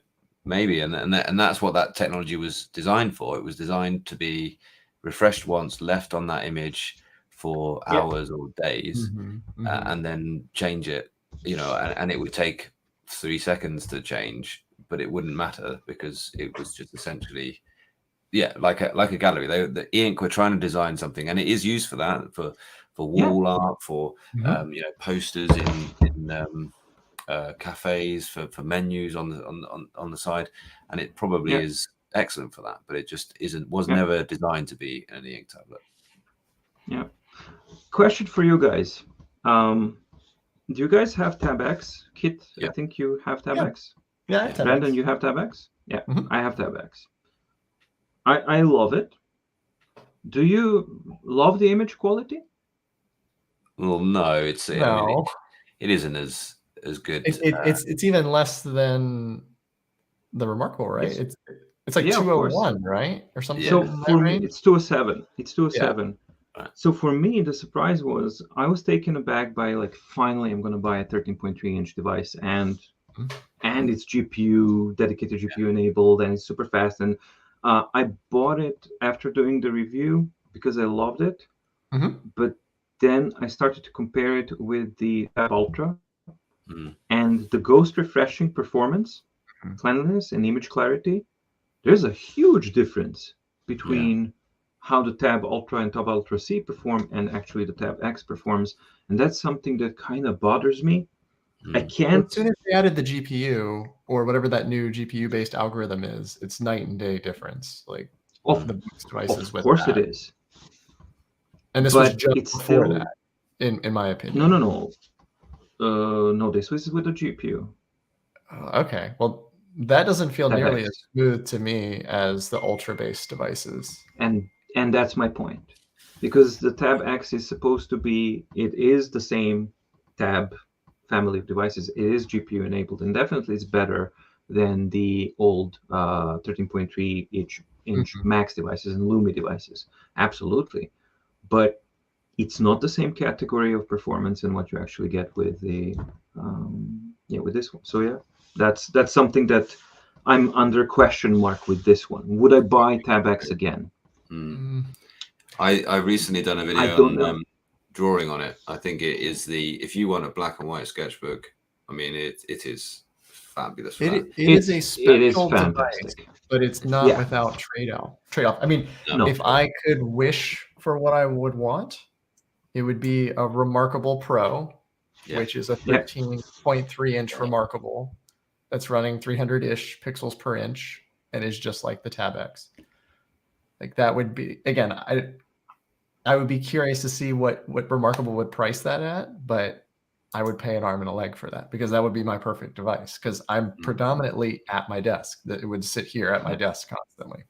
maybe and that's what that technology was designed for. It was designed to be refreshed once, left on that image for hours or days, and then change it. You know, and it would take 3 seconds to change, but it wouldn't matter because it was just essentially like a gallery. The E-Ink were trying to design something, and it is used for that for wall art, for you know, posters in cafes, for menus on the side, and it probably is excellent for that, but it just was never designed to be an E-Ink tablet. Yeah. Question for you guys. Do you guys have Tab X? Kit, I think you have Tab X. Yeah, I have Tab Brandon, X. you have Tab X? Yeah, I have Tab X. I love it. Do you love the image quality? Well, no, it's No. I mean, it isn't as good. It's even less than the Remarkable, right? It's like 201, right, or something. So for me, it's 207. It's 207. Right. So for me, the surprise was I was taken aback by like, finally, I'm going to buy a 13.3-inch device, and it's GPU, dedicated GPU enabled, and it's super fast. And I bought it after doing the review because I loved it. But then I started to compare it with the Tab Ultra, and the ghost refreshing performance, cleanliness, and image clarity. There's a huge difference between how the Tab Ultra and Tab Ultra C perform and actually the Tab X performs, and that's something that kind of bothers me. I can't. As soon as they added the GPU or whatever that new GPU-based algorithm is, it's night and day difference. Like the Boost devices. Of course it is. And this was just before that, in my opinion. No. No, this was with the GPU. Okay, well, that doesn't feel nearly as smooth to me as the Ultra-based devices. And that's my point, because the Tab X is supposed to be, it is the same Tab family of devices. It is GPU enabled, and definitely it's better than the old 13.3 inch Max devices and Lumi devices. Absolutely, but it's not the same category of performance and what you actually get with the with this one. So that's something that I'm under question mark with this one. Would I buy Tab X again? I recently done a video on drawing on it. I think it is if you want a black and white sketchbook, I mean it is fabulous. It is a special device, but it's not without trade-off. I mean, if I could wish for what I would want, it would be a Remarkable Pro, which is a 13.3-inch Remarkable that's running 300-ish pixels per inch and is just like the Tab X. Like that would be, again, I would be curious to see what Remarkable would price that at, but I would pay an arm and a leg for that because that would be my perfect device because I'm predominantly at my desk. That it would sit here at my desk constantly.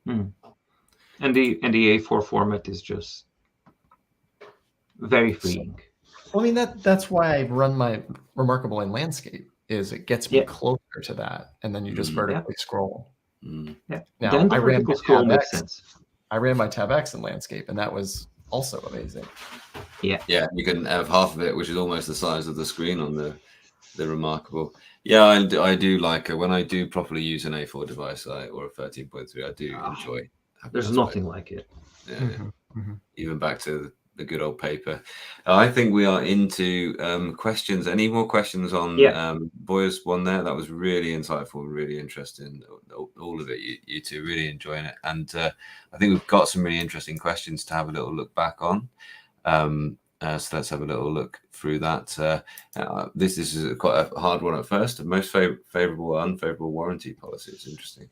And the A4 format is just very freeing. Well, I mean that's why I run my Remarkable in landscape. Is it gets me closer to that, and then you just vertically scroll. Now then I ran my scroll makes sense. I ran my Tab X in landscape, and that was also amazing. Yeah, you can have half of it, which is almost the size of the screen on the the Remarkable. Yeah, I do like it when I do properly use an A4 device or a 13.3. I do enjoy having There's that nothing space. like it. Yeah, Mhm, mhm. even back to the good old paper. I think we are into questions. Any more questions on Boyer's one there? That was really insightful, really interesting. All of it, you two really enjoying it. And I think we've got some really interesting questions to have a little look back on. So let's have a little look through that. This is quite a hard one at first. Most favorable or unfavorable warranty policy. It's interesting.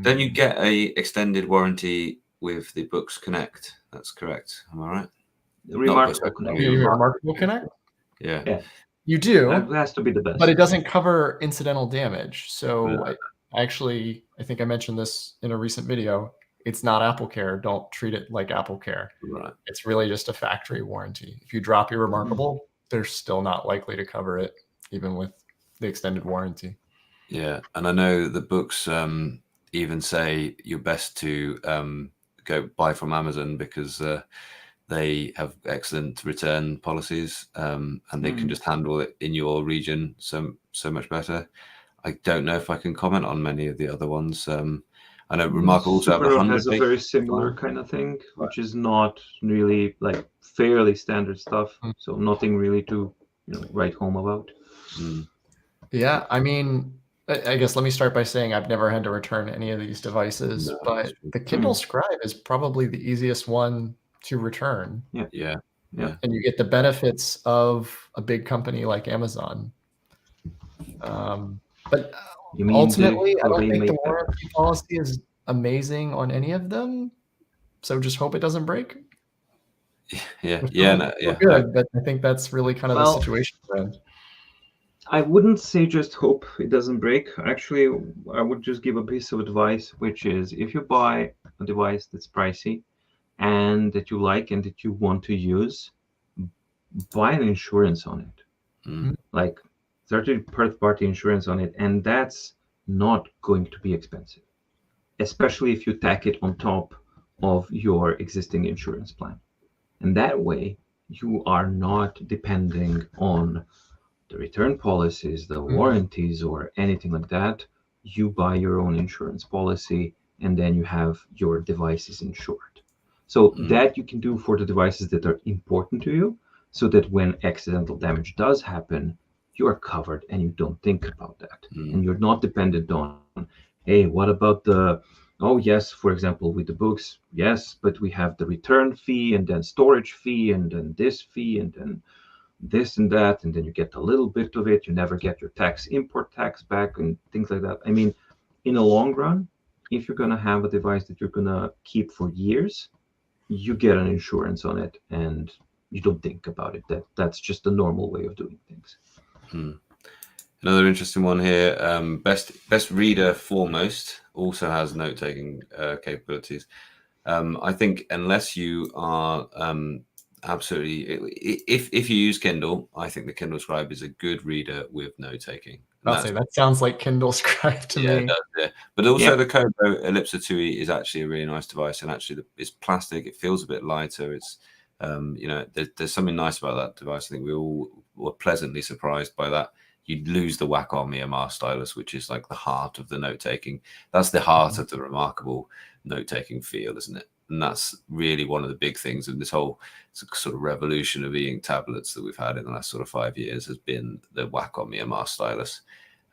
Don't you get a extended warranty with the Books Connect? That's correct. Am I right? Remarkable Connect. Remarkable Connect? Yeah. You do. That has to be the best. But it doesn't cover incidental damage. So I think I mentioned this in a recent video. It's not Apple Care. Don't treat it like Apple Care. Right. It's really just a factory warranty. If you drop your Remarkable, they're still not likely to cover it, even with the extended warranty. Yeah, and I know the books even say you're best to go buy from Amazon because they have excellent return policies and they can just handle it in your region so much better. I don't know if I can comment on many of the other ones. I know Remarkable also have 100 has a very similar kind of thing, which is not really like fairly standard stuff. So nothing really to write home about. Yeah, I mean, I guess let me start by saying I've never had to return any of these devices, but the Kindle Scribe is probably the easiest one to return. Yeah. And you get the benefits of a big company like Amazon. But ultimately, I don't think the warranty policy is amazing on any of them. So just hope it doesn't break. Good, but I think that's really kind of the situation we're in. I wouldn't say just hope it doesn't break. Actually, I would just give a piece of advice, which is if you buy a device that's pricey and that you like and that you want to use, buy an insurance on it. Like 30-party insurance on it, and that's not going to be expensive, especially if you tack it on top of your existing insurance plan. And that way, you are not depending on the return policies, the warranties, or anything like that. You buy your own insurance policy, and then you have your devices insured. So that you can do for the devices that are important to you, so that when accidental damage does happen, you are covered and you don't think about that. And you're not dependent on, hey, what about yes, for example, with the books, yes, but we have the return fee and then storage fee and then this fee and then this and that, and then you get a little bit of it. You never get your import tax back and things like that. I mean, in the long run, if you're going to have a device that you're going to keep for years, you get an insurance on it and you don't think about it. That's just the normal way of doing things. Another interesting one here. Best Reader Foremost also has note-taking capabilities. I think unless you are absolutely, if you use Kindle, I think the Kindle Scribe is a good reader with note-taking. I'll say that sounds like Kindle Scribe to me. It does, yeah. But also the Kobo Ellipsa 2e is actually a really nice device, and actually it's plastic. It feels a bit lighter. It's there's something nice about that device. I think we all were pleasantly surprised by that. You'd lose the Wacom Myanmar stylus, which is like the heart of the note-taking. That's the heart of the Remarkable note-taking feel, isn't it? And that's really one of the big things of this whole sort of revolution of e-ink tablets that we've had in the last sort of 5 years has been the Wacom Myanmar stylus.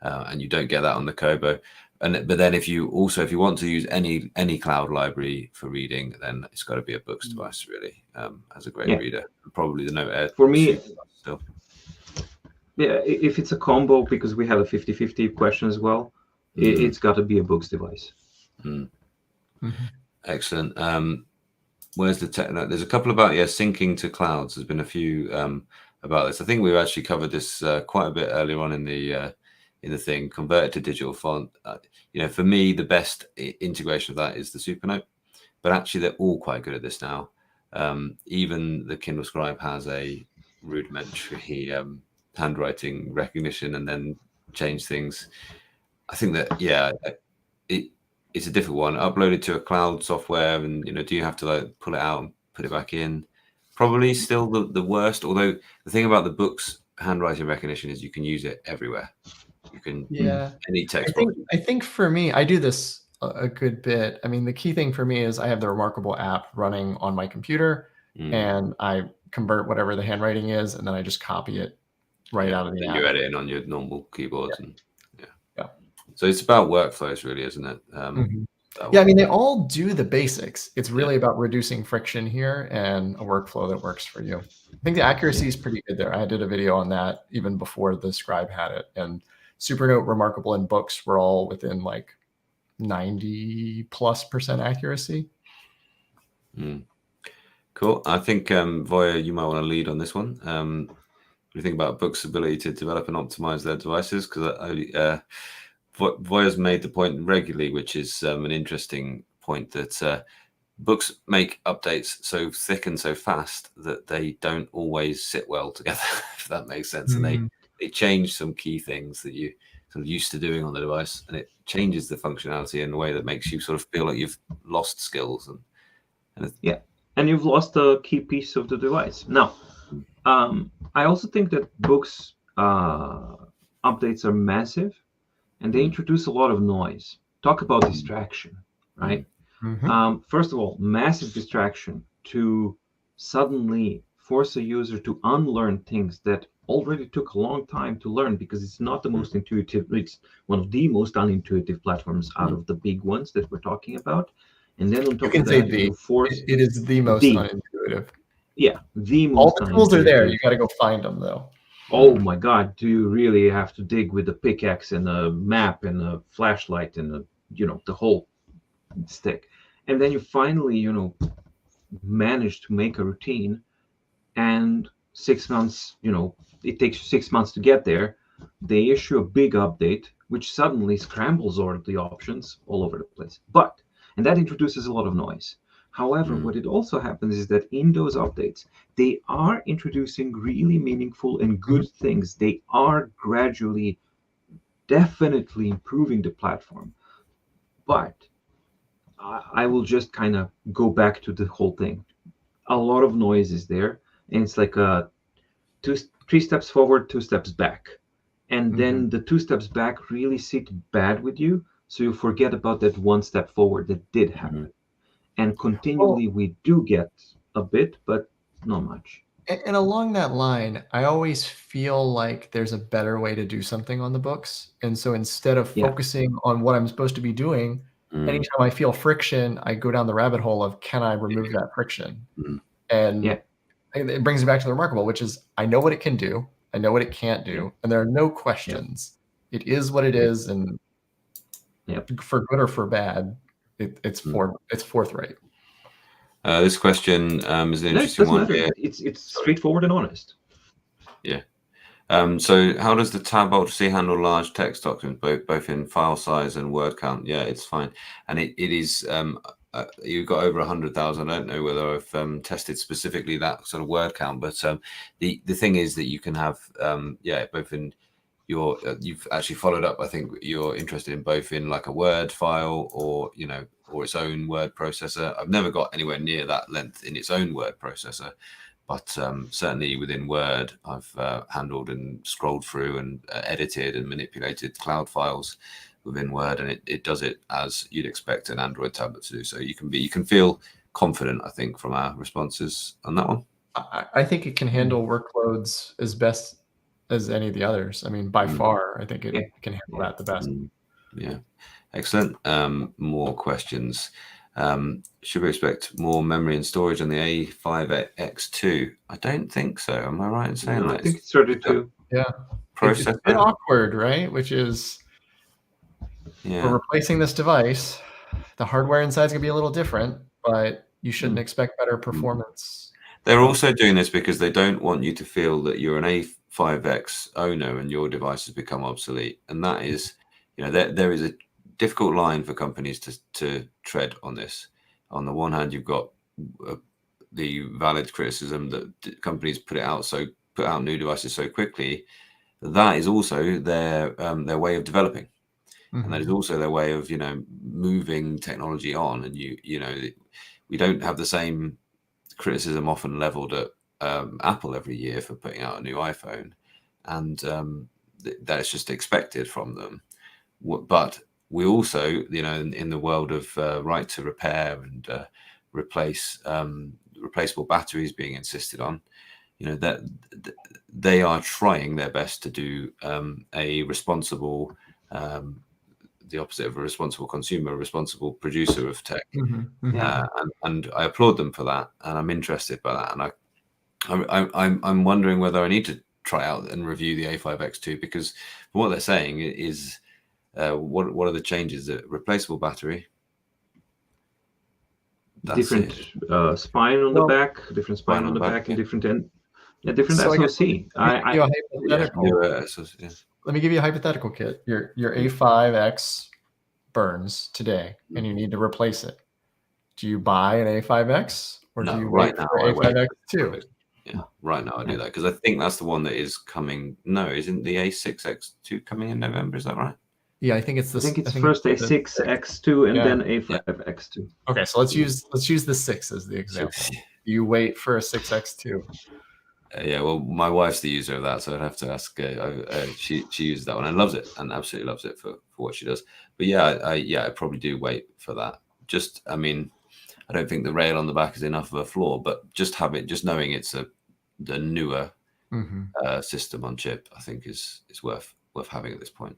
And you don't get that on the Kobo. But then if you want to use any cloud library for reading, then it's got to be a books device, really, as a great reader. Probably the Note Air. For me, still. Yeah, if it's a combo, because we have a 50-50 question as well, it's got to be a books device. Excellent. Where's the tech? There's a couple about syncing to clouds. There's been a few about this. I think we've actually covered this quite a bit earlier on in the thing. Convert it to digital font. For me, the best integration of that is the Supernote. But actually, they're all quite good at this now. Even the Kindle Scribe has a rudimentary handwriting recognition and then change things. I think that it's a difficult one. Uploaded to a cloud software, and do you have to pull it out and put it back in? Probably still the worst. Although the thing about the books handwriting recognition is you can use it everywhere. You can any text box. I think for me, I do this a good bit. I mean, the key thing for me is I have the Remarkable app running on my computer, and I convert whatever the handwriting is, and then I just copy it right out of the and app. you're editing on your normal keyboards. And so it's about workflows, really, isn't it? Yeah, I mean, they all do the basics. It's really about reducing friction here and a workflow that works for you. I think the accuracy is pretty good there. I did a video on that even before the Scribe had it. And Supernote, Remarkable, and Books were all within like 90+% accuracy. Cool. I think, Voya, you might want to lead on this one. What do you think about Books' ability to develop and optimize their devices? Because Voya's made the point regularly, which is an interesting point, that Books make updates so thick and so fast that they don't always sit well together, if that makes sense. And they change some key things that you sort of used to doing on the device, and it changes the functionality in a way that makes you sort of feel like you've lost skills. And you've lost a key piece of the device. Now, I also think that Books updates are massive, and they introduce a lot of noise. Talk about distraction, right? First of all, massive distraction to suddenly force a user to unlearn things that already took a long time to learn, because it's not the most intuitive. It's one of the most unintuitive platforms out of the big ones that we're talking about. And then on top of that, you force it is the most unintuitive. Yeah, the most. All the tools are there. You got to go find them, though. Oh my God! Do you really have to dig with a pickaxe and a map and a flashlight and the whole stick? And then you finally, manage to make a routine, and 6 months, it takes you 6 months to get there. They issue a big update, which suddenly scrambles all the options all over the place. And that introduces a lot of noise. However, what it also happens is that in those updates, they are introducing really meaningful and good things. They are gradually, definitely improving the platform. But I will just kind of go back to the whole thing. A lot of noise is there, and it's like 3 steps forward, 2 steps back. And then the 2 steps back really sit bad with you, so you forget about that 1 step forward that did happen. And continually, we do get a bit, but not much. And along that line, I always feel like there's a better way to do something on the Books. And so instead of focusing on what I'm supposed to be doing, anytime I feel friction, I go down the rabbit hole of, can I remove that friction? And it brings me back to the Remarkable, which is, I know what it can do, I know what it can't do, and there are no questions. It is what it is, and for good or for bad, it's forthright. This question is an interesting one here. It's straightforward and honest. Yeah. So how does the Tab Ultra-C handle large text documents, both in file size and word count? Yeah, it's fine. And it is, you've got over 100,000. I don't know whether I've tested specifically that sort of word count, but the thing is that you can have, both in your, you've actually followed up, I think you're interested in both in like a Word file or, or its own word processor. I've never got anywhere near that length in its own word processor. But certainly within Word, I've handled and scrolled through and edited and manipulated cloud files within Word, and it does it as you'd expect an Android tablet to do. So you can feel confident, I think, from our responses on that one. I think it can handle workloads as best as any of the others. I mean, by far, I think it can handle that the best. Yeah, excellent. More questions. Should we expect more memory and storage on the A5X2? I don't think so. Am I right in saying that? I think it's started to. Yeah. It's a bit awkward, right? Which is, we're replacing this device. The hardware inside is going to be a little different, but you shouldn't expect better performance. They're also doing this because they don't want you to feel that you're an A5X owner and your device has become obsolete. And that is, there is a difficult line for companies to tread on this. On the one hand, you've got the valid criticism that companies put out new devices so quickly. That is also their way of developing, and that is also their way of moving technology on. And we don't have the same criticism often leveled at Apple every year for putting out a new iPhone. and that is just expected from them. But we also, in the world of right to repair and replaceable batteries being insisted on, that they are trying their best to do a responsible, the opposite of a responsible consumer, a responsible producer of tech. And I applaud them for that, and I'm interested by that. And I'm wondering whether I need to try out and review the A5X2, because what they're saying is, what are the changes? The replaceable battery. Different spine on the back, different spine on the back, and different end. Yeah, different SoC. Let me give you a hypothetical, Kit. Your A5X burns today, and you need to replace it. Do you buy an A5X, or do you wait for A5X2? Yeah, right now I do that, because I think that's the one that is coming. No, isn't the A6X2 coming in November? Is that right? Yeah, I think it's first A6X2 and then A5X2. Okay, so let's use the 6 as the example. You wait for a 6X2. Yeah, well, my wife's the user of that, so I'd have to ask. She uses that one and loves it, and absolutely loves it for what she does. But I probably do wait for that. I don't think the rail on the back is enough of a flaw, but just knowing it's the newer system on chip, I think is worth having at this point.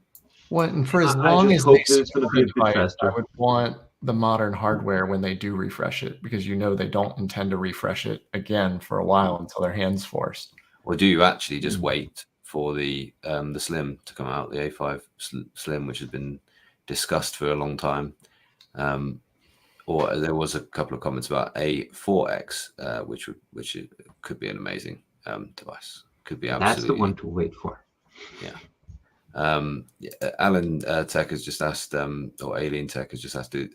Well, and for as long as they support a device, I would want the modern hardware when they do refresh it, because they don't intend to refresh it again for a while until their hand's forced. Or do you actually just wait for the Slim to come out, the A5 Slim, which has been discussed for a long time? Or there was a couple of comments about A4X, which could be an amazing device. Could be absolutely. That's the one to wait for. Yeah. Alan Tech has just asked, or Alien Tech has just asked, do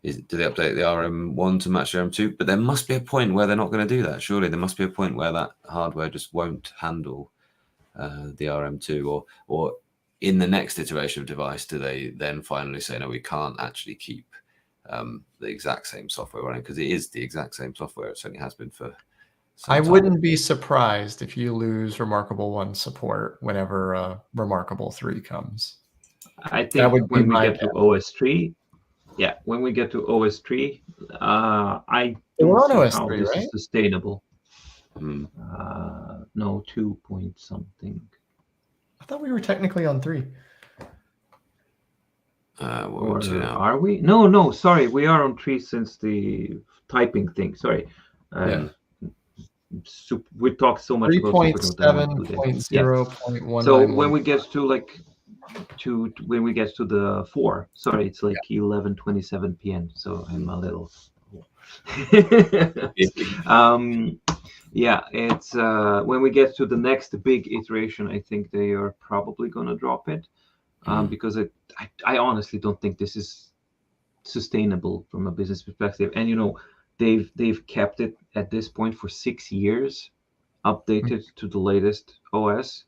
they update the RM1 to match the RM2? But there must be a point where they're not going to do that. Surely there must be a point where that hardware just won't handle the RM2, or in the next iteration of device, do they then finally say, no, we can't actually keep the exact same software running, because it is the exact same software. It certainly has been for some time. Wouldn't be surprised if you lose Remarkable 1 support whenever Remarkable 3 comes. I think when we get to OS 3, when we get to OS 3, I don't see how this is sustainable. No, 2 point something. I thought we were technically on 3. Are we? No, sorry. We are on 3 since the typing thing. Sorry. We talked so much about 3.7.0.1. So when we get to when we get to the 4, sorry, it's 11:27 p.m. So I'm a little. It's when we get to the next big iteration, I think they are probably gonna drop it, because I honestly don't think this is sustainable from a business perspective. And they've kept it at this point for 6 years, updated to the latest OS.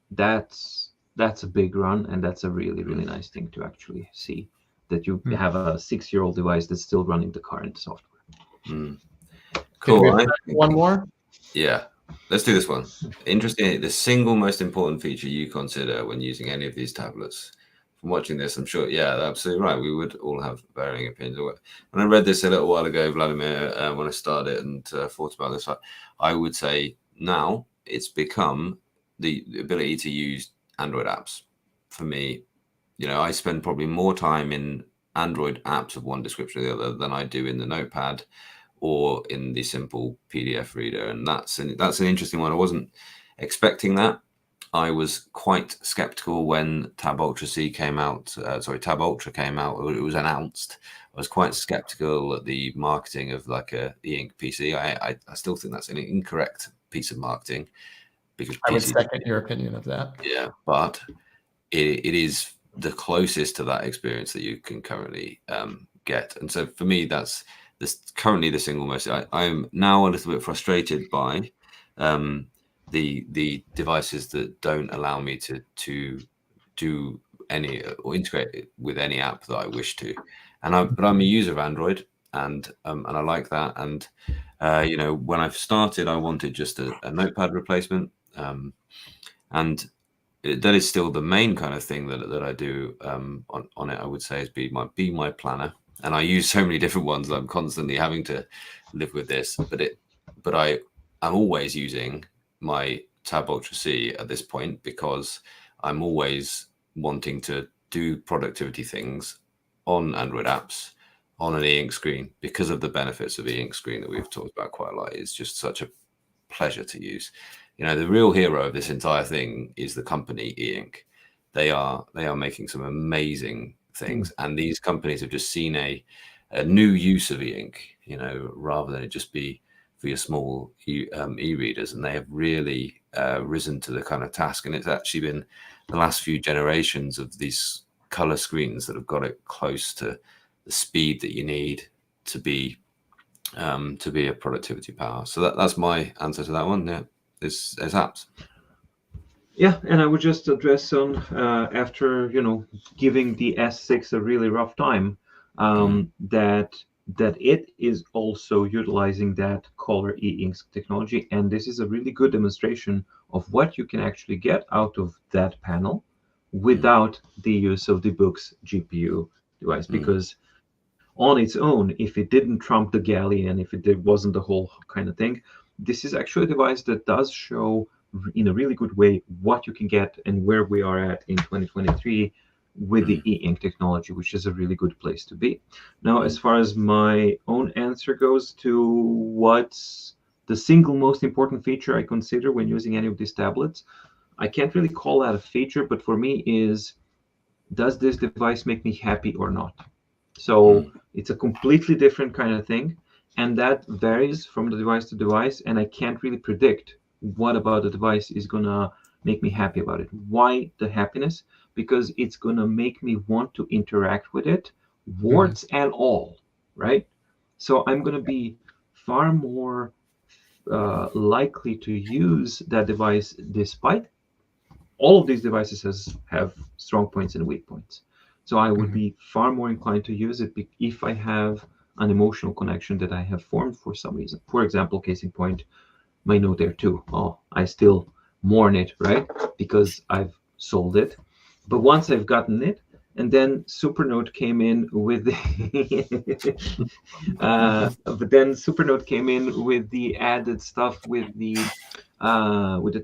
That's a big run, and that's a really, really nice thing to actually see, that you have a 6-year-old device that's still running the current software. Cool. One more? Yeah. Let's do this one. Interesting. The single most important feature you consider when using any of these tablets. From watching this, I'm sure, absolutely right. We would all have varying opinions. When I read this a little while ago, Vladimir, when I started and thought about this, I would say now it's become the ability to use Android apps. For me, I spend probably more time in Android apps of one description or the other than I do in the Notepad or in the simple PDF reader. And that's an interesting one. I wasn't expecting that. I was quite skeptical when Tab Ultra came out. Tab Ultra came out. It was announced. I was quite skeptical at the marketing of like a e-ink PC. I still think that's an incorrect piece of marketing, because I would second your opinion of that. Yeah, but it is the closest to that experience that you can currently get. And so for me, that's currently the single most. I'm now a little bit frustrated by the devices that don't allow me to do any or integrate it with any app that I wish to. But I'm a user of Android, and I like that. And when I started, I wanted just a Notepad replacement. And that is still the main kind of thing that I do on it. I would say is be my planner, and I use so many different ones that I'm constantly having to live with this. But I'm always using my Tab Ultra C at this point because I'm always wanting to do productivity things on Android apps on an e-ink screen because of the benefits of e-ink screen that we've talked about quite a lot. It's just such a pleasure to use. The real hero of this entire thing is the company e-ink. They are making some amazing things, and these companies have just seen a new use of e-ink, rather than it just be for your small e-readers, and they have really risen to the kind of task. And it's actually been the last few generations of these color screens that have got it close to the speed that you need to be a productivity power. So that's my answer to that one. Yeah, it's apps. Yeah, and I would just address on after giving the S6 a really rough time, that it is also utilizing that color e-ink technology, and this is a really good demonstration of what you can actually get out of that panel without the use of the book's GPU device. Because on its own, if it didn't trump the galley and if it wasn't the whole kind of thing, this is actually a device that does show in a really good way what you can get and where we are at in 2023 with the e-ink technology, which is a really good place to be. Now, as far as my own answer goes to what's the single most important feature I consider when using any of these tablets, I can't really call that a feature, but for me is, does this device make me happy or not? So it's a completely different kind of thing, and that varies from the device to device, and I can't really predict what about the device is gonna make me happy about it. Why the happiness? Because it's gonna make me want to interact with it, warts and all, right? So I'm gonna be far more likely to use that device, despite all of these devices have strong points and weak points. So I would be far more inclined to use it if I have an emotional connection that I have formed for some reason. For example, case in point, my Note Air 2. Oh, I still mourn it, right? Because I've sold it. But once I've gotten it, and then Supernote came in with Supernote came in with the added stuff with the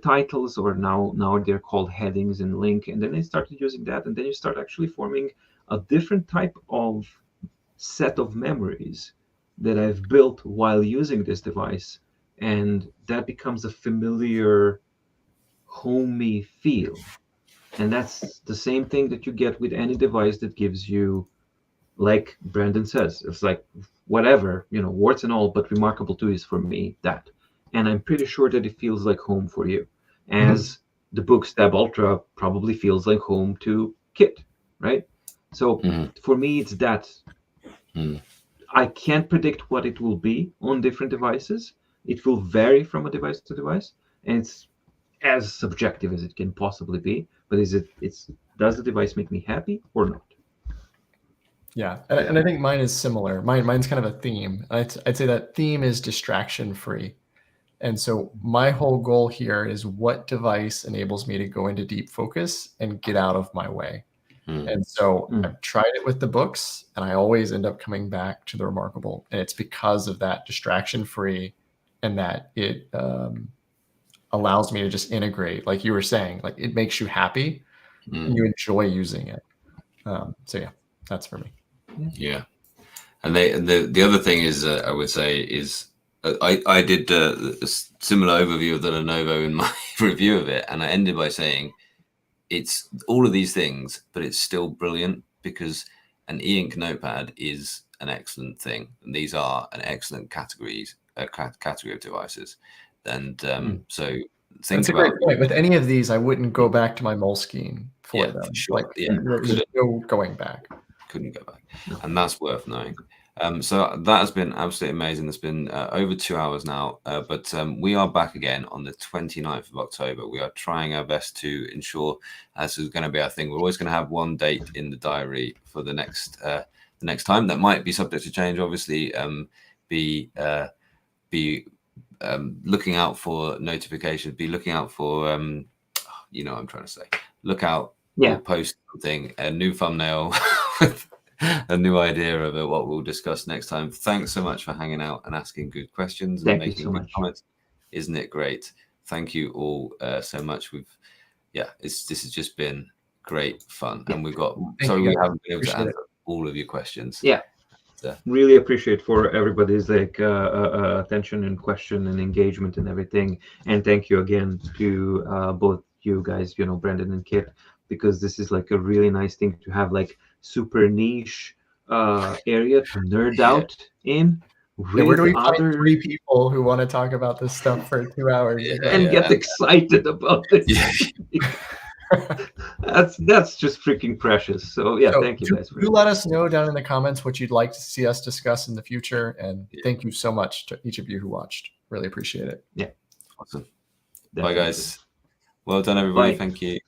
titles, or now they're called headings and link, and then I started using that, and then you start actually forming a different type of set of memories that I've built while using this device, and that becomes a familiar, homey feel. And that's the same thing that you get with any device that gives you, like Brandon says, it's like whatever, warts and all, but remarkable too is for me that. And I'm pretty sure that it feels like home for you, as the book's Tab Ultra probably feels like home to Kit, right? So for me, it's that. I can't predict what it will be on different devices. It will vary from a device to device, and it's as subjective as it can possibly be. But does the device make me happy or not? Yeah, and I think mine is similar. Mine's kind of a theme. I'd say that theme is distraction free. And so my whole goal here is, what device enables me to go into deep focus and get out of my way. And so I've tried it with the books, and I always end up coming back to the Remarkable. And it's because of that distraction free, and that it allows me to just integrate, like you were saying, like it makes you happy and you enjoy using it. So yeah, that's for me. Yeah. And the other thing is, I would say is, I did a similar overview of the Lenovo in my review of it, and I ended by saying it's all of these things, but it's still brilliant, because an e-ink notepad is an excellent thing, and these are an excellent category of devices. And so think That's a great point. With any of these, I wouldn't go back to my Moleskine for them. For sure. Like, there's no going back. Couldn't go back, and that's worth knowing. So that has been absolutely amazing. It's been over 2 hours now, but we are back again on the 29th of October. We are trying our best to ensure this is going to be our thing. We're always going to have one date in the diary for the next time. That might be subject to change, obviously. Be looking out for notifications. Be looking out for you know what I'm trying to say. Look out. Yeah. We'll post something, a new thumbnail with a new idea of what we'll discuss next time. Thanks so much for hanging out and asking good questions and Thank you making so good much. comments. Isn't it great? Thank you all so much. This has just been great fun, and we've got. Sorry, we haven't been able to answer all of your questions. Yeah. Really appreciate for everybody's attention and question and engagement and everything, and thank you again to both you guys, Brendan and Kit, because this is like a really nice thing to have, like super niche area to nerd out in. Where do we find 3 people who want to talk about this stuff for 2 hours and get excited about this? That's just freaking precious. So thank you guys. Do let us know down in the comments what you'd like to see us discuss in the future, and thank you so much to each of you who watched. Really appreciate it. Awesome. Definitely. Bye guys. Well done everybody. Bye. Thank you.